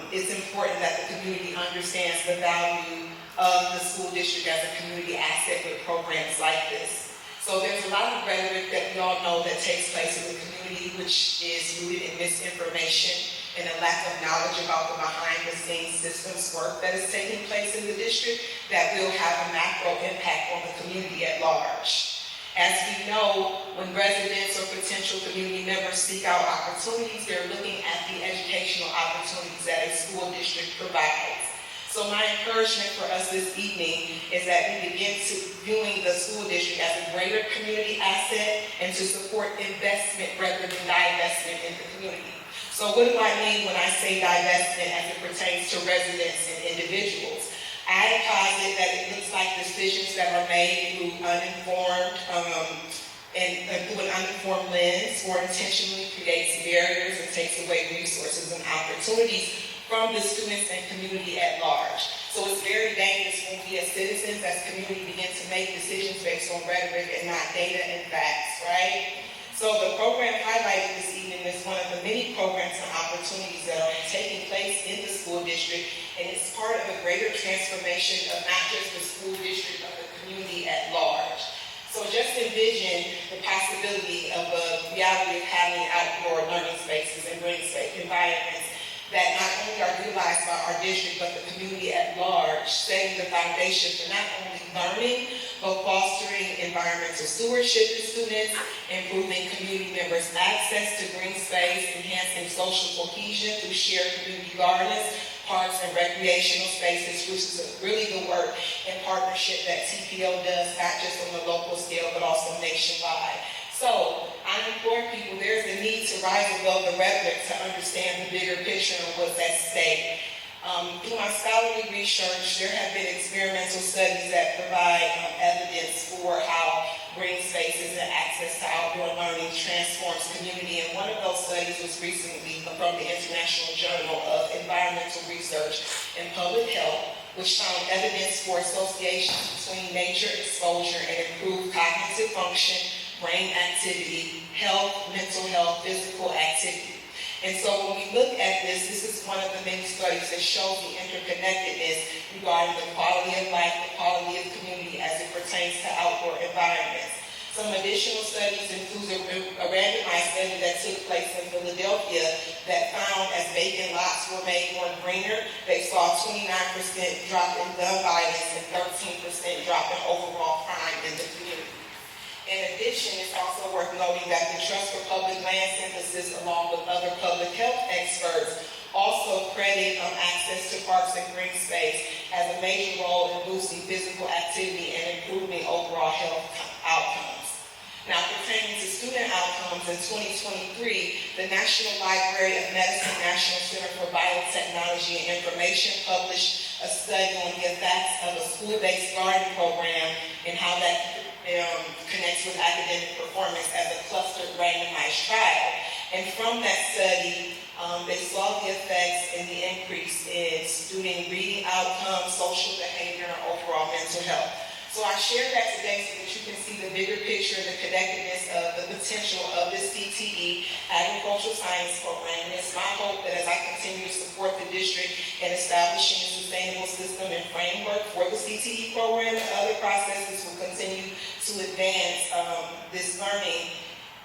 it's important that the community understands the value of the school district as a community asset with programs like this. So there's a lot of rhetoric that we all know that takes place in the community, which is rooted in misinformation and a lack of knowledge about the behind-the-scenes systems work that is taking place in the district that will have a macro impact on the community at large. As we know, when residents or potential community members seek out opportunities, they're looking at the educational opportunities that a school district provides. So my encouragement for us this evening is that we begin to viewing the school district as a greater community asset and to support investment rather than divestment in the community. So what do I mean when I say divestment as it pertains to residents and individuals? I posit that it looks like decisions that are made through uninformed and through an uninformed lens or intentionally creates barriers and takes away resources and opportunities from the students and community at large. So it's very dangerous when we as citizens, as community, begin to make decisions based on rhetoric and not data and facts, right? So the program highlighted this evening is one of the many programs and opportunities that are taking place in the school district, and it's part of a greater transformation of not just the school district, but the community at large. So just envision the possibility of a reality of having outdoor learning spaces and green space environments that not only are utilized by our district, but the community at large, setting the foundation for not only learning, but fostering environmental stewardship to students, improving community members' access to green space, enhancing social cohesion through shared community gardens, parks, and recreational spaces, which is really the work and partnership that TPO does, not just on the local scale, but also nationwide. So I implore people, there's a need to rise above the rhetoric to understand the bigger picture of what's at stake. Through my scholarly research, there have been experimental studies that provide evidence for how green spaces and access to outdoor learning transforms community. And one of those studies was recently from the International Journal of Environmental Research and Public Health, which found evidence for associations between nature exposure and improved cognitive function, brain activity, health, mental health, physical activity. And so when we look at this, this is one of the many studies that show the interconnectedness regarding the quality of life, the quality of community as it pertains to outdoor environments. Some additional studies include a randomized study that took place in Philadelphia that found as vacant lots were made more greener, they saw a 29% drop in gun violence and 13% drop in overall crime in the community. In addition, it's also worth noting that the Trust for Public Land Synthesis, along with other public health experts, also credit access to parks and green space as a major role in boosting physical activity and improving overall health outcomes. Now, pertaining to student outcomes, in 2023, the National Library of Medicine National Center for Biotechnology and Information published a study on the effects of a school-based garden program and how that connects with academic performance as a clustered randomized trial. And from that study, they saw the effects and the increase in student reading outcomes, social behavior, and overall mental health. So I share that today so that you can see the bigger picture, the connectedness of the potential of this CTE Agricultural Science Program. And it's my hope that as I continue to support the district in establishing a sustainable system and framework for the CTE program and other processes will continue to advance this learning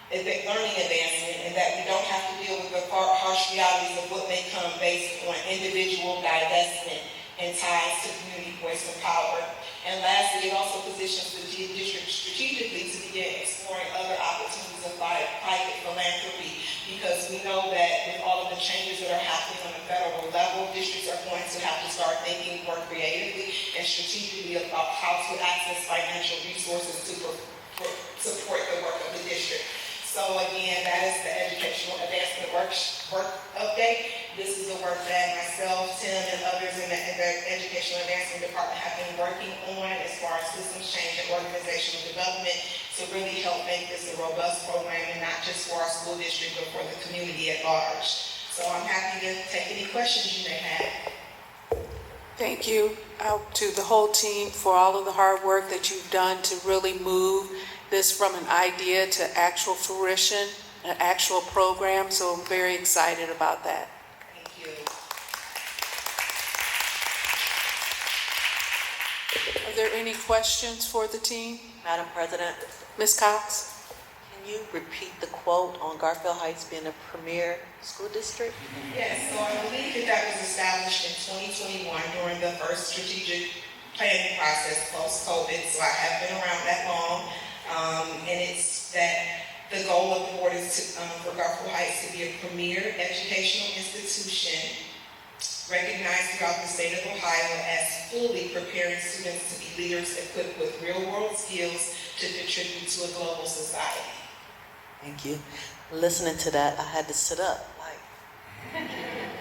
advancement, and that we don't have to deal with the harsh realities of what may come based on individual divestment and ties to community voice and power. And lastly, it also positions the district strategically to begin exploring other opportunities of private philanthropy, because we know that with all of the changes that are happening on the federal level, districts are going to have to start thinking more creatively and strategically about how to access financial resources to So again, that is the educational advancement work update. This is the work that myself, Tim, and others in the educational advancement department have been working on as far as systems change and organizational development to really help make this a robust program and not just for our school district, but for the community at large. So I'm happy to take any questions you may have. Thank you to the whole team for all of the hard work that you've done to really move this from an idea to actual fruition, an actual program. So I'm very excited about that. Thank you. Are there any questions for the team? Madam President, Ms. Cox? can you repeat the quote on Garfield Heights being a premier school district? Yes, so I believe that was established in 2021 during the first strategic planning process post-COVID, so I have been around that long. And it's that the goal of the board is for Garfield Heights to be a premier educational institution recognized throughout the state of Ohio as fully preparing students to be leaders equipped with real-world skills to contribute to a global society. Thank you. Listening to that, I had to sit up. Like,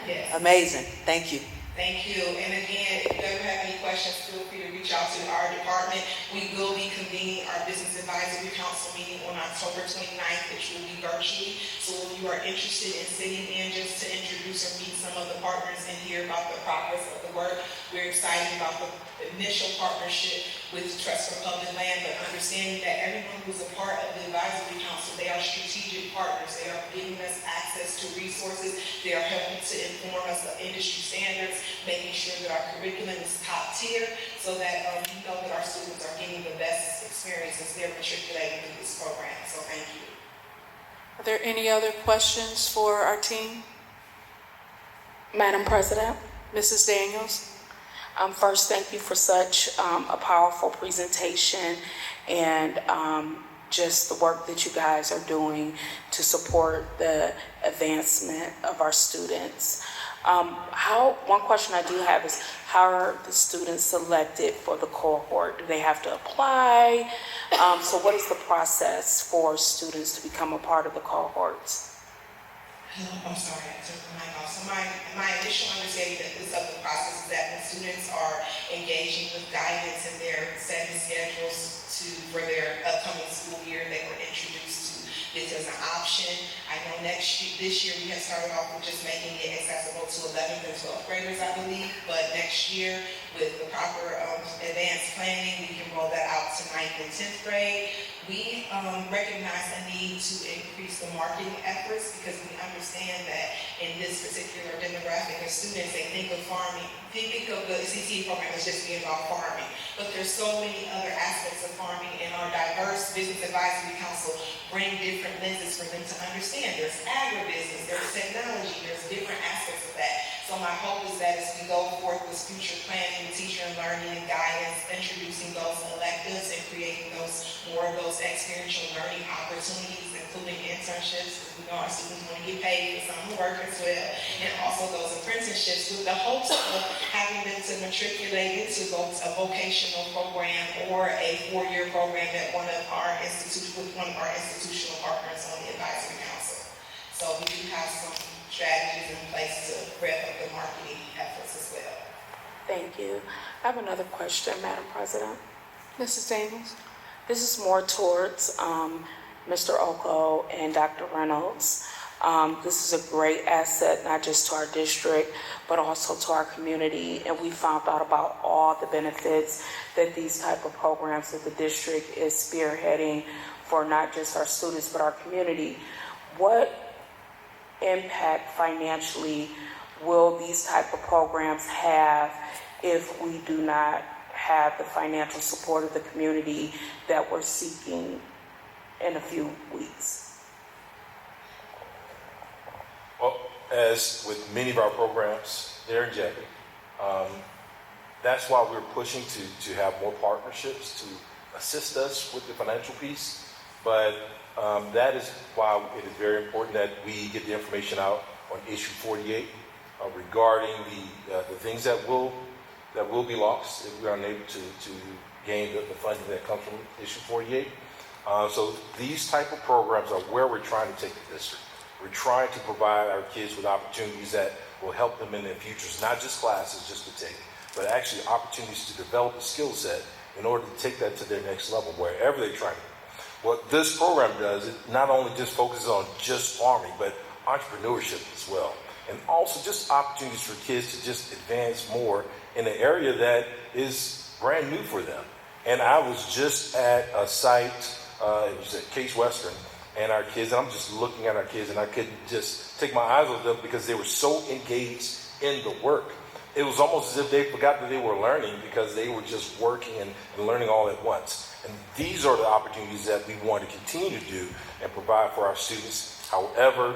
Yes. amazing. Thank you. Thank you. And again, if you ever have any questions, feel free to reach out to our department. We will be convening our Business Advisory Council meeting on October 29th, which will be virtually. So if you are interested in sitting in just to introduce or meet some of the partners and hear about the progress of the work, we're excited about the initial partnership with Trust for Public Land, but understanding that everyone who's a part of the Advisory Council, they are strategic partners. They are giving us access to resources. They are helping to inform us of industry standards, making sure that our curriculum is top tier so that we know that our students are getting the best experience as they're matriculating in this program. So thank you. Are there any other questions for our team? Madam President, Mrs. Daniels? first, thank you for such a powerful presentation and just the work that you guys are doing to support the advancement of our students. One question I do have is, how are the students selected for the cohort? Do they have to apply? So what is the process for students to become a part of the cohorts? I'm sorry, I took the mic off. So my initial understanding of the process is that when students are engaging with guidance and they're setting schedules for their upcoming school year, they were introduced to this as an option. I know this year we have started off with just making it accessible to 11th and 12th graders, I believe, but next year with the proper advanced planning, we can roll that out to 9th and 10th grade. We recognize a need to increase the marketing efforts because we understand that in this particular demographic of students, they think of farming, they think of the CTE program as just being about farming, but there's so many other aspects of farming, and our diverse Business Advisory Council bring different lenses for them to understand. There's agribusiness, there's technology, there's different aspects of that. So my hope is that as we go forth with future planning, teacher and learning and guidance, introducing those electives and creating more of those experiential learning opportunities, including internships, because we know our students want to get paid for some work as well, and also those apprenticeships with the hopes of having them to matriculate into both a vocational program or a 4-year program at one of our institutional partners on the advisory council. So we do have some strategies in place to rev up the marketing efforts as well. Thank you. I have another question, Madam President. Mrs. Daniels? This is more towards Mr. Oko and Dr. Reynolds. This is a great asset, not just to our district, but also to our community. And we found out about all the benefits that these type of programs that the district is spearheading for not just our students, but our community. What impact financially will these type of programs have if we do not have the financial support of the community that we're seeking in a few weeks? Well, as with many of our programs, they're in jeopardy. That's why we're pushing to have more partnerships to assist us with the financial piece. But that is why it is very important that we get the information out on issue 48 regarding the things that will be lost if we are unable to gain the funding that comes from issue 48. So these type of programs are where we're trying to take the district. We're trying to provide our kids with opportunities that will help them in their futures, not just classes just to take, but actually opportunities to develop a skill set in order to take that to their next level, wherever they're trying to. What this program does, it not only just focuses on just farming, but entrepreneurship as well. And also just opportunities for kids to just advance more in an area that is brand new for them. And I was just at a site, it was at Case Western, and our kids, and I'm just looking at our kids, and I couldn't just take my eyes off them because they were so engaged in the work. It was almost as if they forgot that they were learning because they were just working and learning all at once. And these are the opportunities that we want to continue to do and provide for our students. However,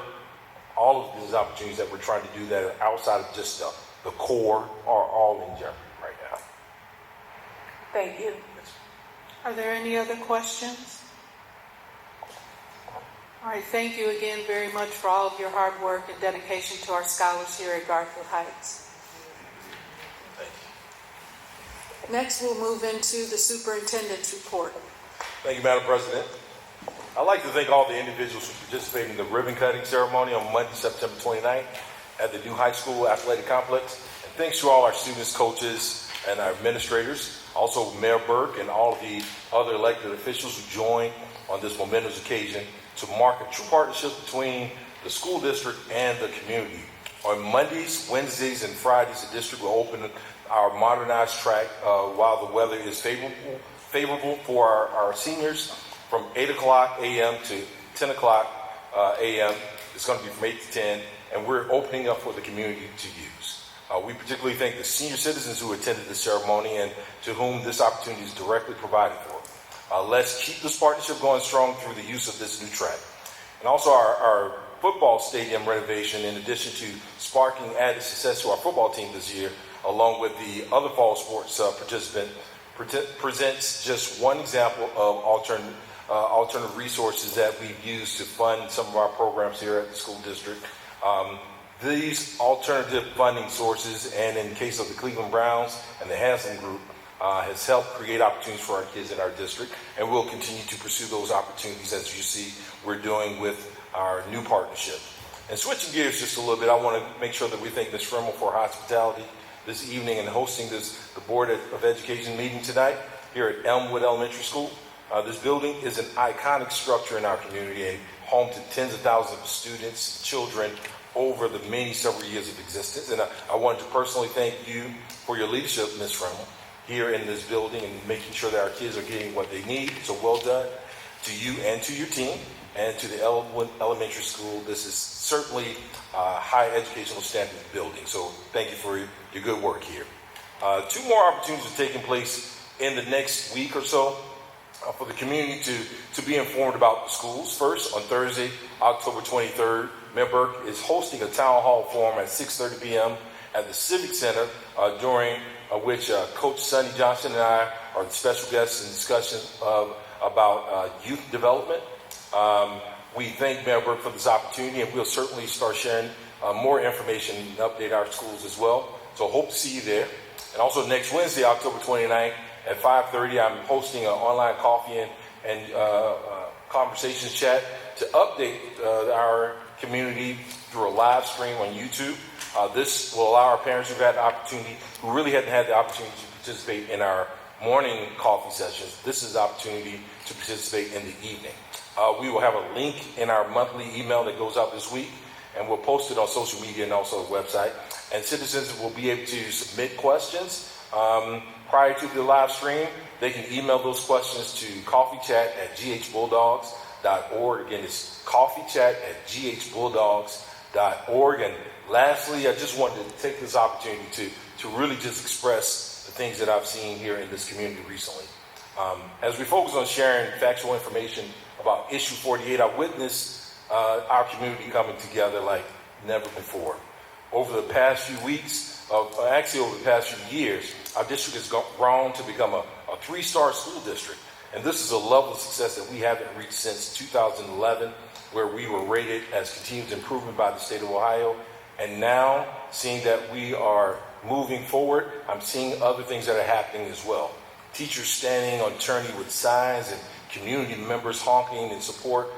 all of these opportunities that we're trying to do that are outside of just the core are all in jeopardy right now. Thank you. Are there any other questions? All right, thank you again very much for all of your hard work and dedication to our scholars here at Garfield Heights. Next, we'll move into the superintendent's report. Thank you, Madam President. I'd like to thank all the individuals who participated in the ribbon cutting ceremony on Monday, September 29th at the new high school athletic complex. And thanks to all our students, coaches, and our administrators, also Mayor Burke and all of the other elected officials who joined on this momentous occasion to mark a true partnership between the school district and the community. On Mondays, Wednesdays, and Fridays, the district will open our modernized track while the weather is favorable for our seniors from 8 o'clock a.m. to 10 o'clock a.m. It's going to be from 8 to 10, and we're opening up for the community to use. We particularly thank the senior citizens who attended the ceremony and to whom this opportunity is directly provided for. Let's keep this partnership going strong through the use of this new track. And also our football stadium renovation, in addition to sparking added success to our football team this year, along with the other fall sports participant, presents just one example of alternative resources that we've used to fund some of our programs here at the school district. These alternative funding sources, and in the case of the Cleveland Browns and the Hanson Group, has helped create opportunities for our kids in our district, and we'll continue to pursue those opportunities as you see we're doing with our new partnership. And switching gears just a little bit, I want to make sure that we thank Ms. Fremmel for her hospitality this evening and hosting the Board of Education meeting tonight here at Elmwood Elementary School. This building is an iconic structure in our community and home to tens of thousands of students, children, over the several years of existence. And I wanted to personally thank you for your leadership, Ms. Fremmel, here in this building and making sure that our kids are getting what they need. So well done to you and to your team and to the Elmwood Elementary School. This is certainly a high educational standards building. So thank you for your good work here. Two more opportunities are taking place in the next week or so for the community to be informed about the schools. First, on Thursday, October 23rd, Mayor Burke is hosting a town hall forum at 6:30 p.m. at the Civic Center, during which Coach Sonny Johnson and I are the special guests in discussion about youth development. We thank Mayor Burke for this opportunity, and we'll certainly start sharing more information and update our schools as well. So hope to see you there. And also next Wednesday, October 29th at 5:30, I'm hosting an online coffee and conversations chat to update our community through a live stream on YouTube. This will allow our parents who've had the opportunity, who really hadn't had the opportunity to participate in our morning coffee sessions. This is the opportunity to participate in the evening. We will have a link in our monthly email that goes out this week, and we'll post it on social media and also the website. And citizens will be able to submit questions prior to the live stream. They can email those questions to coffeechat@ghbulldogs.org. Again, it's coffeechat@ghbulldogs.org. And lastly, I just wanted to take this opportunity to really just express the things that I've seen here in this community recently. As we focus on sharing factual information about Issue 48, I witnessed our community coming together like never before. Over the past few weeks, actually over the past few years, our district has grown to become a 3-star school district. And this is a level of success that we haven't reached since 2011, where we were rated as continuous improvement by the state of Ohio. And now, seeing that we are moving forward, I'm seeing other things that are happening as well. Teachers standing on attorney with signs and community members honking in support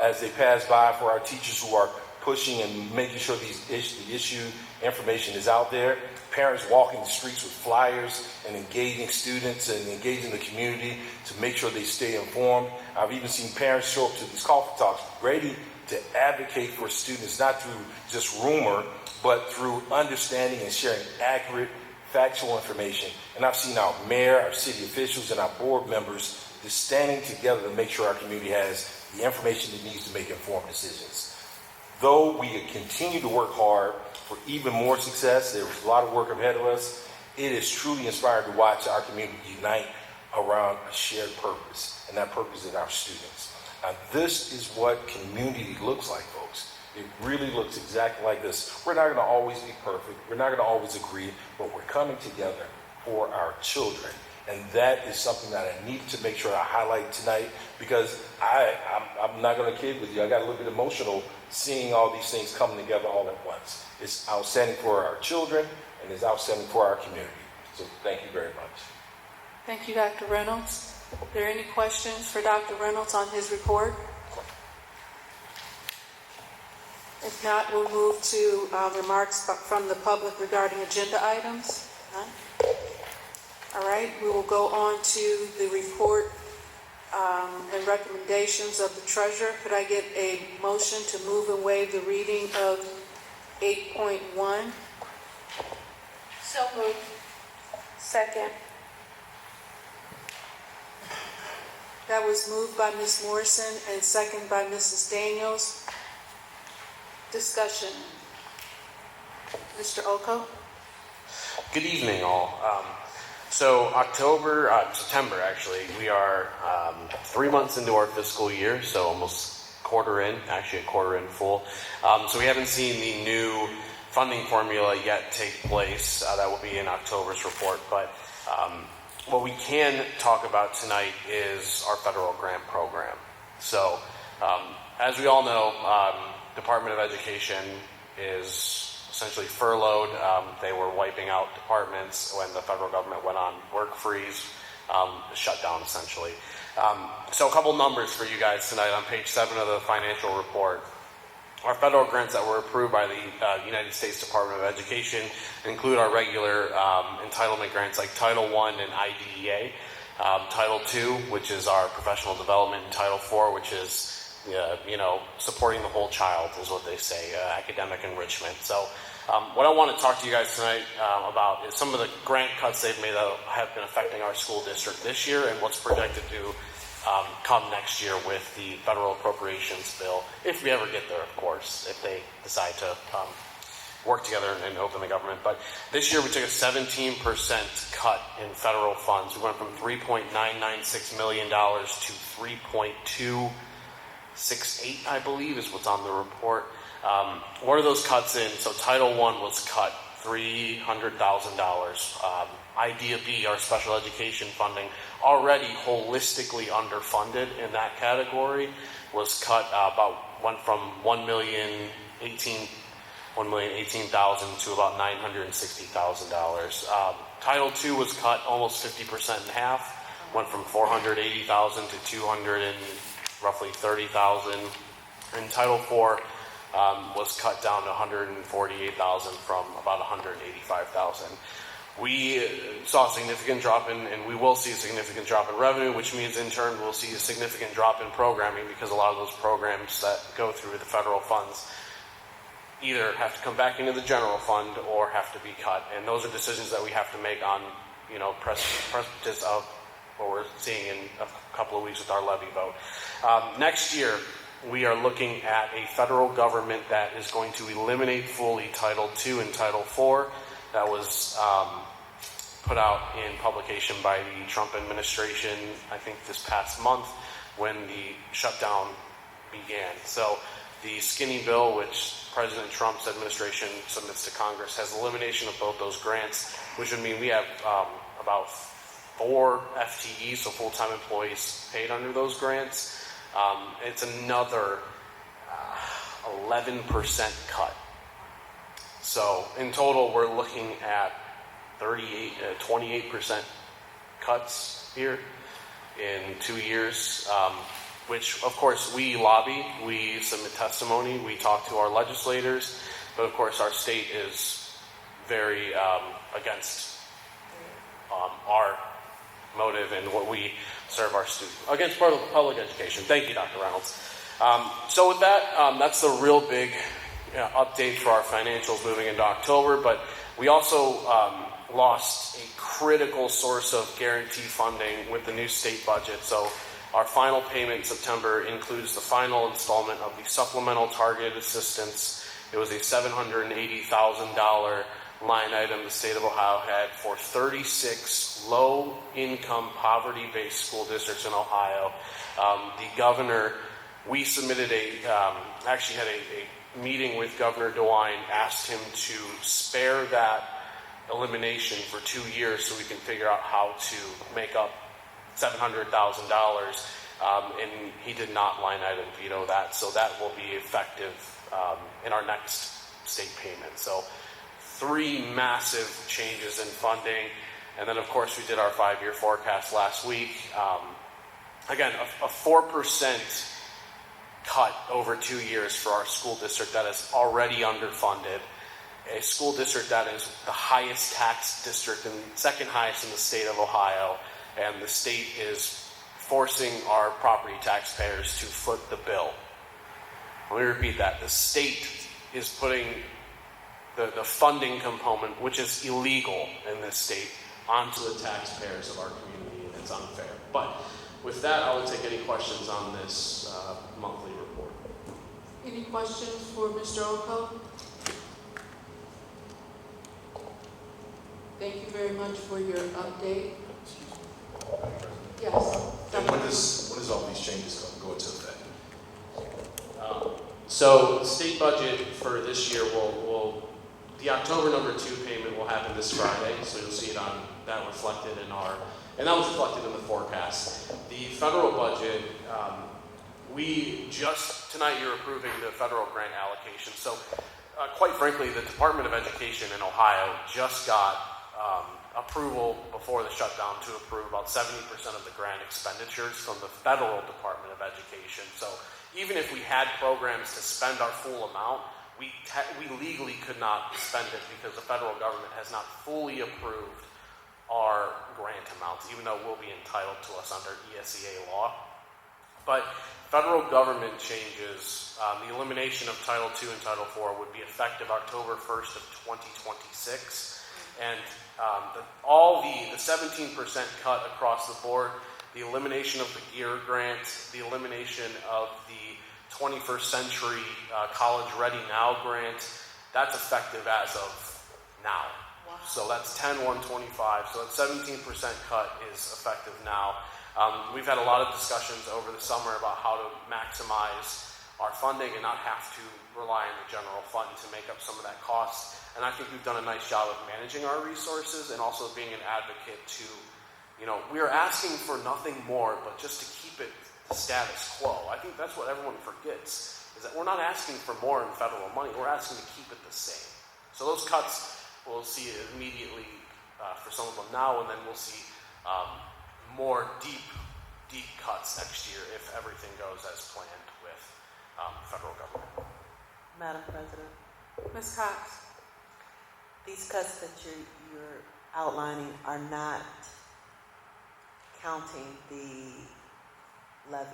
as they pass by, for our teachers who are pushing and making sure the issue information is out there. Parents walking the streets with flyers and engaging students and engaging the community to make sure they stay informed. I've even seen parents show up to these coffee talks ready to advocate for students, not through just rumor, but through understanding and sharing accurate, factual information. And I've seen our mayor, our city officials, and our board members just standing together to make sure our community has the information it needs to make informed decisions. Though we continue to work hard for even more success, there's a lot of work ahead of us. It is truly inspiring to watch our community unite around a shared purpose, and that purpose is our students. Now, this is what community looks like, folks. It really looks exactly like this. We're not going to always be perfect. We're not going to always agree, but we're coming together for our children. And that is something that I need to make sure I highlight tonight, because I'm not going to kid with you. I got a little bit emotional seeing all these things coming together all at once. It's outstanding for our children, and it's outstanding for our community. So thank you very much. Thank you, Dr. Reynolds. Are there any questions for Dr. Reynolds on his report? If not, we'll move to remarks from the public regarding agenda items. None? All right, we will go on to the report and recommendations of the treasurer. Could I get a motion to move and waive the reading of 8.1? So moved. Second. That was moved by Ms. Morrison and second by Mrs. Daniels. Discussion. Mr. Oko? Good evening, all. September actually, we are 3 months into our fiscal year, so almost quarter in full. So we haven't seen the new funding formula yet take place. That will be in October's report, but what we can talk about tonight is our federal grant program. So, as we all know, Department of Education is essentially furloughed. They were wiping out departments when the federal government went on work freeze, shutdown essentially. So a couple numbers for you guys tonight on page 7 of the financial report. Our federal grants that were approved by the United States Department of Education include our regular entitlement grants like Title I and IDEA, Title II, which is our professional development, and Title IV, which is supporting the whole child is what they say, academic enrichment. So what I want to talk to you guys tonight about is some of the grant cuts they've made that have been affecting our school district this year and what's projected to come next year with the federal appropriations bill, if we ever get there, of course, if they decide to work together and open the government. But this year we took a 17% cut in federal funds. We went from $3.996 million to $3.268, I believe, is what's on the report. What are those cuts in? So Title I was cut $300,000. IDEA B, our special education funding, already holistically underfunded in that category, was cut went from $1,018,000 to about $960,000. Title II was cut almost 50% in half, went from $480,000 to roughly $30,000. And Title IV was cut down to $148,000 from about $185,000. We saw a significant drop and we will see a significant drop in revenue, which means in turn we'll see a significant drop in programming, because a lot of those programs that go through the federal funds either have to come back into the general fund or have to be cut. And those are decisions that we have to make on, precipice of what we're seeing in a couple of weeks with our levy vote. Next year, we are looking at a federal government that is going to eliminate fully Title II and Title IV. That was put out in publication by the Trump administration, I think this past month, when the shutdown began. So the skinny bill, which President Trump's administration submits to Congress, has elimination of both those grants, which would mean we have about 4 FTEs, so full-time employees, paid under those grants. It's another 11% cut. So in total, we're looking at 28% cuts here. in 2 years, which of course we lobby, we submit testimony, we talk to our legislators, but of course our state is very against our motive and what we serve our students, against public education. Thank you, Dr. Reynolds. So with that, that's the real big update for our financials moving into October, but we also lost a critical source of guarantee funding with the new state budget. So our final payment in September includes the final installment of the supplemental targeted assistance. It was a $780,000 line item the state of Ohio had for 36 low-income, poverty-based school districts in Ohio. The governor, we submitted actually had a meeting with Governor DeWine, asked him to spare that elimination for 2 years so we can figure out how to make up $700,000, and he did not line item veto that, so that will be effective in our next state payment. So 3 massive changes in funding, and then of course we did our 5-year forecast last week. Again, a 4% cut over 2 years for our school district that is already underfunded. A school district that is the highest tax district and second highest in the state of Ohio, and the state is forcing our property taxpayers to foot the bill. Let me repeat that. The state is putting the funding component, which is illegal in this state, onto the taxpayers of our community, and it's unfair. But with that, I will take any questions on this monthly report. Any questions for Mr. Oko? Thank you very much for your update. Yes. And when does all these changes go into effect? So the state budget for this year the October number 2 payment will happen this Friday, so you'll see that reflected in and that was reflected in the forecast. The federal budget, tonight you're approving the federal grant allocation. So quite frankly, the Department of Education in Ohio just got approval before the shutdown to approve about 70% of the grant expenditures from the federal Department of Education. So even if we had programs to spend our full amount, we legally could not spend it because the federal government has not fully approved our grant amounts, even though we'll be entitled to us under ESEA law. But federal government changes, the elimination of Title II and Title IV would be effective October 1st of 2026. And the 17% cut across the board, the elimination of the GEAR grant, the elimination of the 21st Century College Ready Now grant, that's effective as of now. Wow. So that's 10/1/25. So that 17% cut is effective now. We've had a lot of discussions over the summer about how to maximize our funding and not have to rely on the general fund to make up some of that cost. And I think we've done a nice job of managing our resources and also being an advocate to, we are asking for nothing more but just to keep it the status quo. I think that's what everyone forgets, is that we're not asking for more in federal money, we're asking to keep it the same. So those cuts we'll see immediately for some of them now, and then we'll see more deep cuts next year if everything goes as planned with federal government. Madam President, Ms. Cox? these cuts that you're outlining are not counting the levy,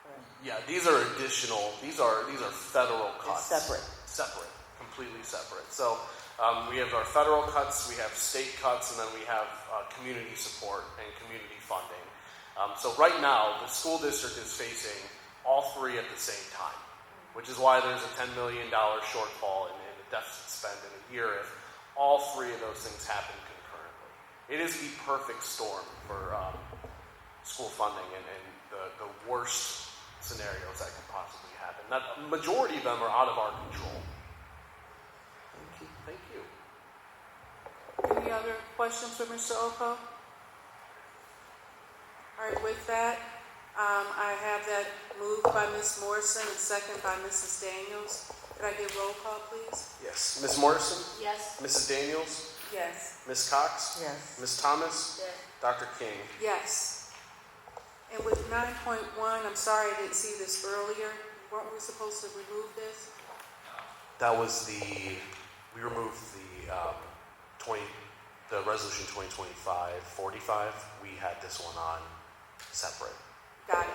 correct? Yeah, these are additional. These are federal cuts. They're Separate, completely separate. So we have our federal cuts, we have state cuts, and then we have community support and community funding. So right now, the school district is facing all 3 at the same time, which is why there's a $10 million shortfall in the deficit spend in a year if all 3 of those things happen concurrently. It is the perfect storm for school funding and the worst scenarios that could possibly happen. The majority of them are out of our control. Thank you. Any other questions for Mr. Oko? All right, with that, I have that moved by Ms. Morrison and second by Mrs. Daniels. Could I get roll call, please? Yes. Ms. Morrison? Yes. Mrs. Daniels? Yes. Ms. Cox? Yes. Ms. Thomas? Yes. Dr. King? Yes. And with 9.1, I'm sorry I didn't see this earlier. Weren't we supposed to remove this? That was we removed the resolution 2025-45. We had this one on separate. Got it.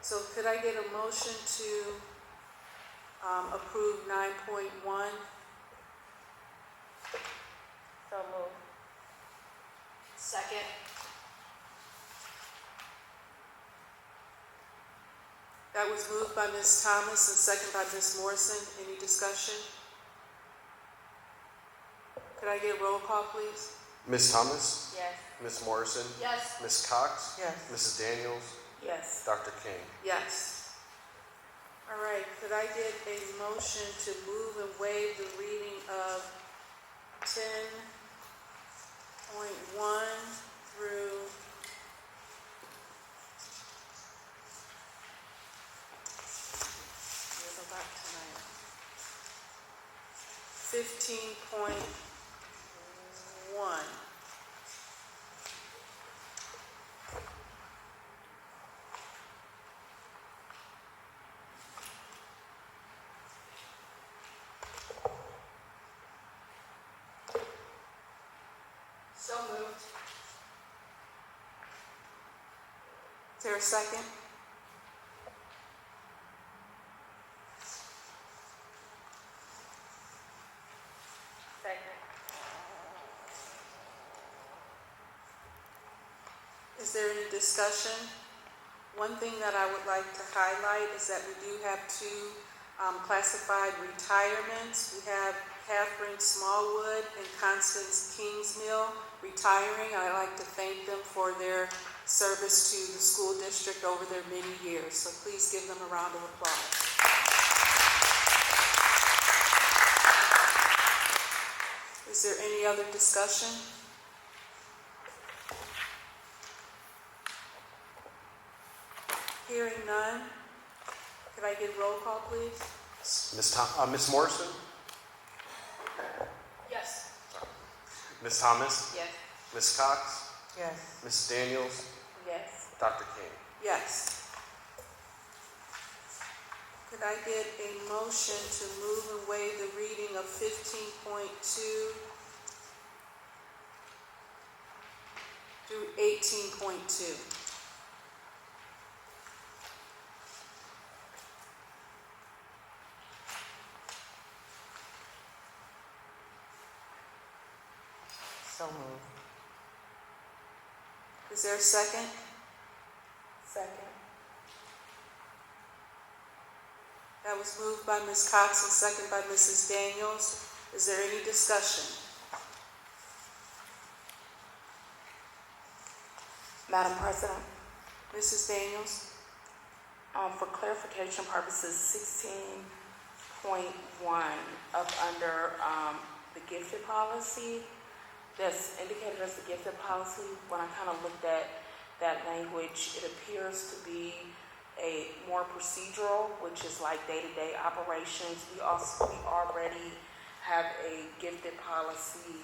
So could I get a motion to approve 9.1? So moved. Second. That was moved by Ms. Thomas and second by Ms. Morrison. Any discussion? Could I get roll call, please? Ms. Thomas, Yes. Ms. Morrison, Yes. Ms. Cox, Yes. Mrs. Daniels, Yes. Dr. King. Yes. All right, could I get a motion to move and waive the reading of 10.1 through There's a lot tonight. 15.1. So moved. Is there a second? Second. Is there any discussion? One thing that I would like to highlight is that we do have two classified retirements. We have Catherine Smallwood and Constance Kingsmill retiring. I'd like to thank them for their service to the school district over their many years. So please give them a round of applause. Is there any other discussion? Hearing none. Could I get roll call, please? Ms. Morrison, Yes. Ms. Thomas, Yes. Ms. Cox, Yes. Mrs. Daniels, Yes. Dr. King. Yes. Could I get a motion to move and waive the reading of 15.2 through 18.2? So moved. Is there a second? Second. That was moved by Ms. Cox and second by Mrs. Daniels. Is there any discussion? Madam President, Mrs. Daniels? for clarification purposes, 16.1 up under the gifted policy, that's indicated as the gifted policy. When I kind of looked at that language, it appears to be a more procedural, which is like day-to-day operations. We already have a gifted policy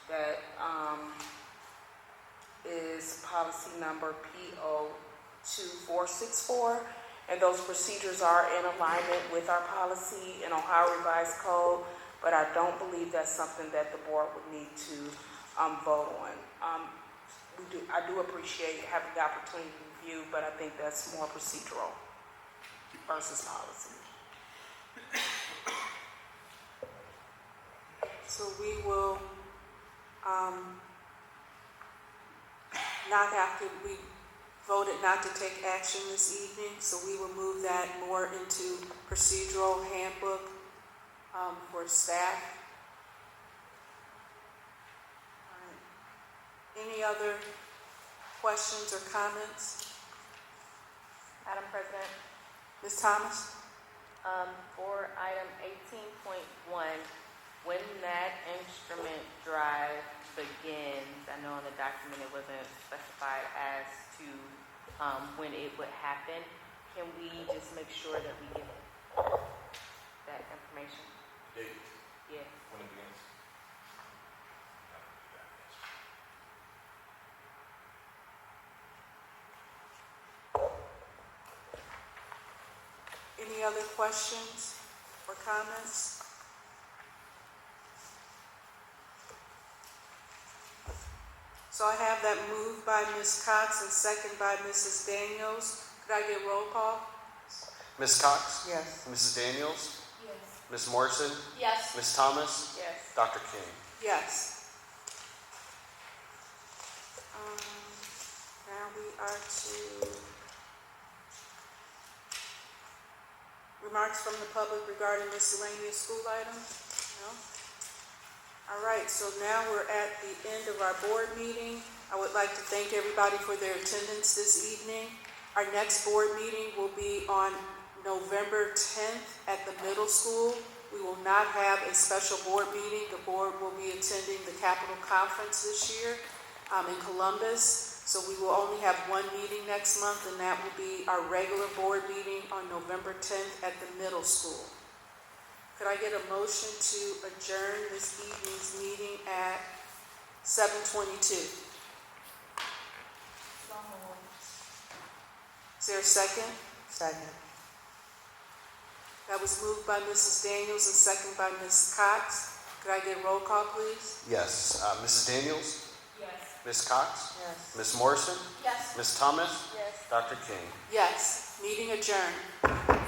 that is policy number PO2464, and those procedures are in alignment with our policy in Ohio Revised Code, but I don't believe that's something that the board would need to vote on. I do appreciate having the opportunity to review, but I think that's more procedural versus policy. So we will not have to, we voted not to take action this evening, so we will move that more into procedural handbook for staff. All right. Any other questions or comments? Madam President, Ms. Thomas? for item 18.1, when that instrument drive begins, I know in the document it wasn't specified as to when it would happen. Can we just make sure that we get that information? Date, Yeah. when it begins. Any other questions or comments? So I have that moved by Ms. Cox and second by Mrs. Daniels. Could I get roll call? Ms. Cox? Yes. Mrs. Daniels? Yes. Ms. Morrison? Yes. Ms. Thomas? Yes. Dr. King? Yes. Now we are to remarks from the public regarding miscellaneous school items? No? All right, so now we're at the end of our board meeting. I would like to thank everybody for their attendance this evening. Our next board meeting will be on November 10th at the middle school. We will not have a special board meeting. The board will be attending the Capitol Conference this year in Columbus. So we will only have one meeting next month, and that will be our regular board meeting on November 10th at the middle school. Could I get a motion to adjourn this evening's meeting at 7:22? Is there a second? Second. That was moved by Mrs. Daniels and seconded by Ms. Cox. Could I get a roll call, please? Yes. Mrs. Daniels? Yes. Ms. Cox? Yes. Ms. Morrison? Yes. Ms. Thomas? Yes. Dr. King? Yes. Meeting adjourned.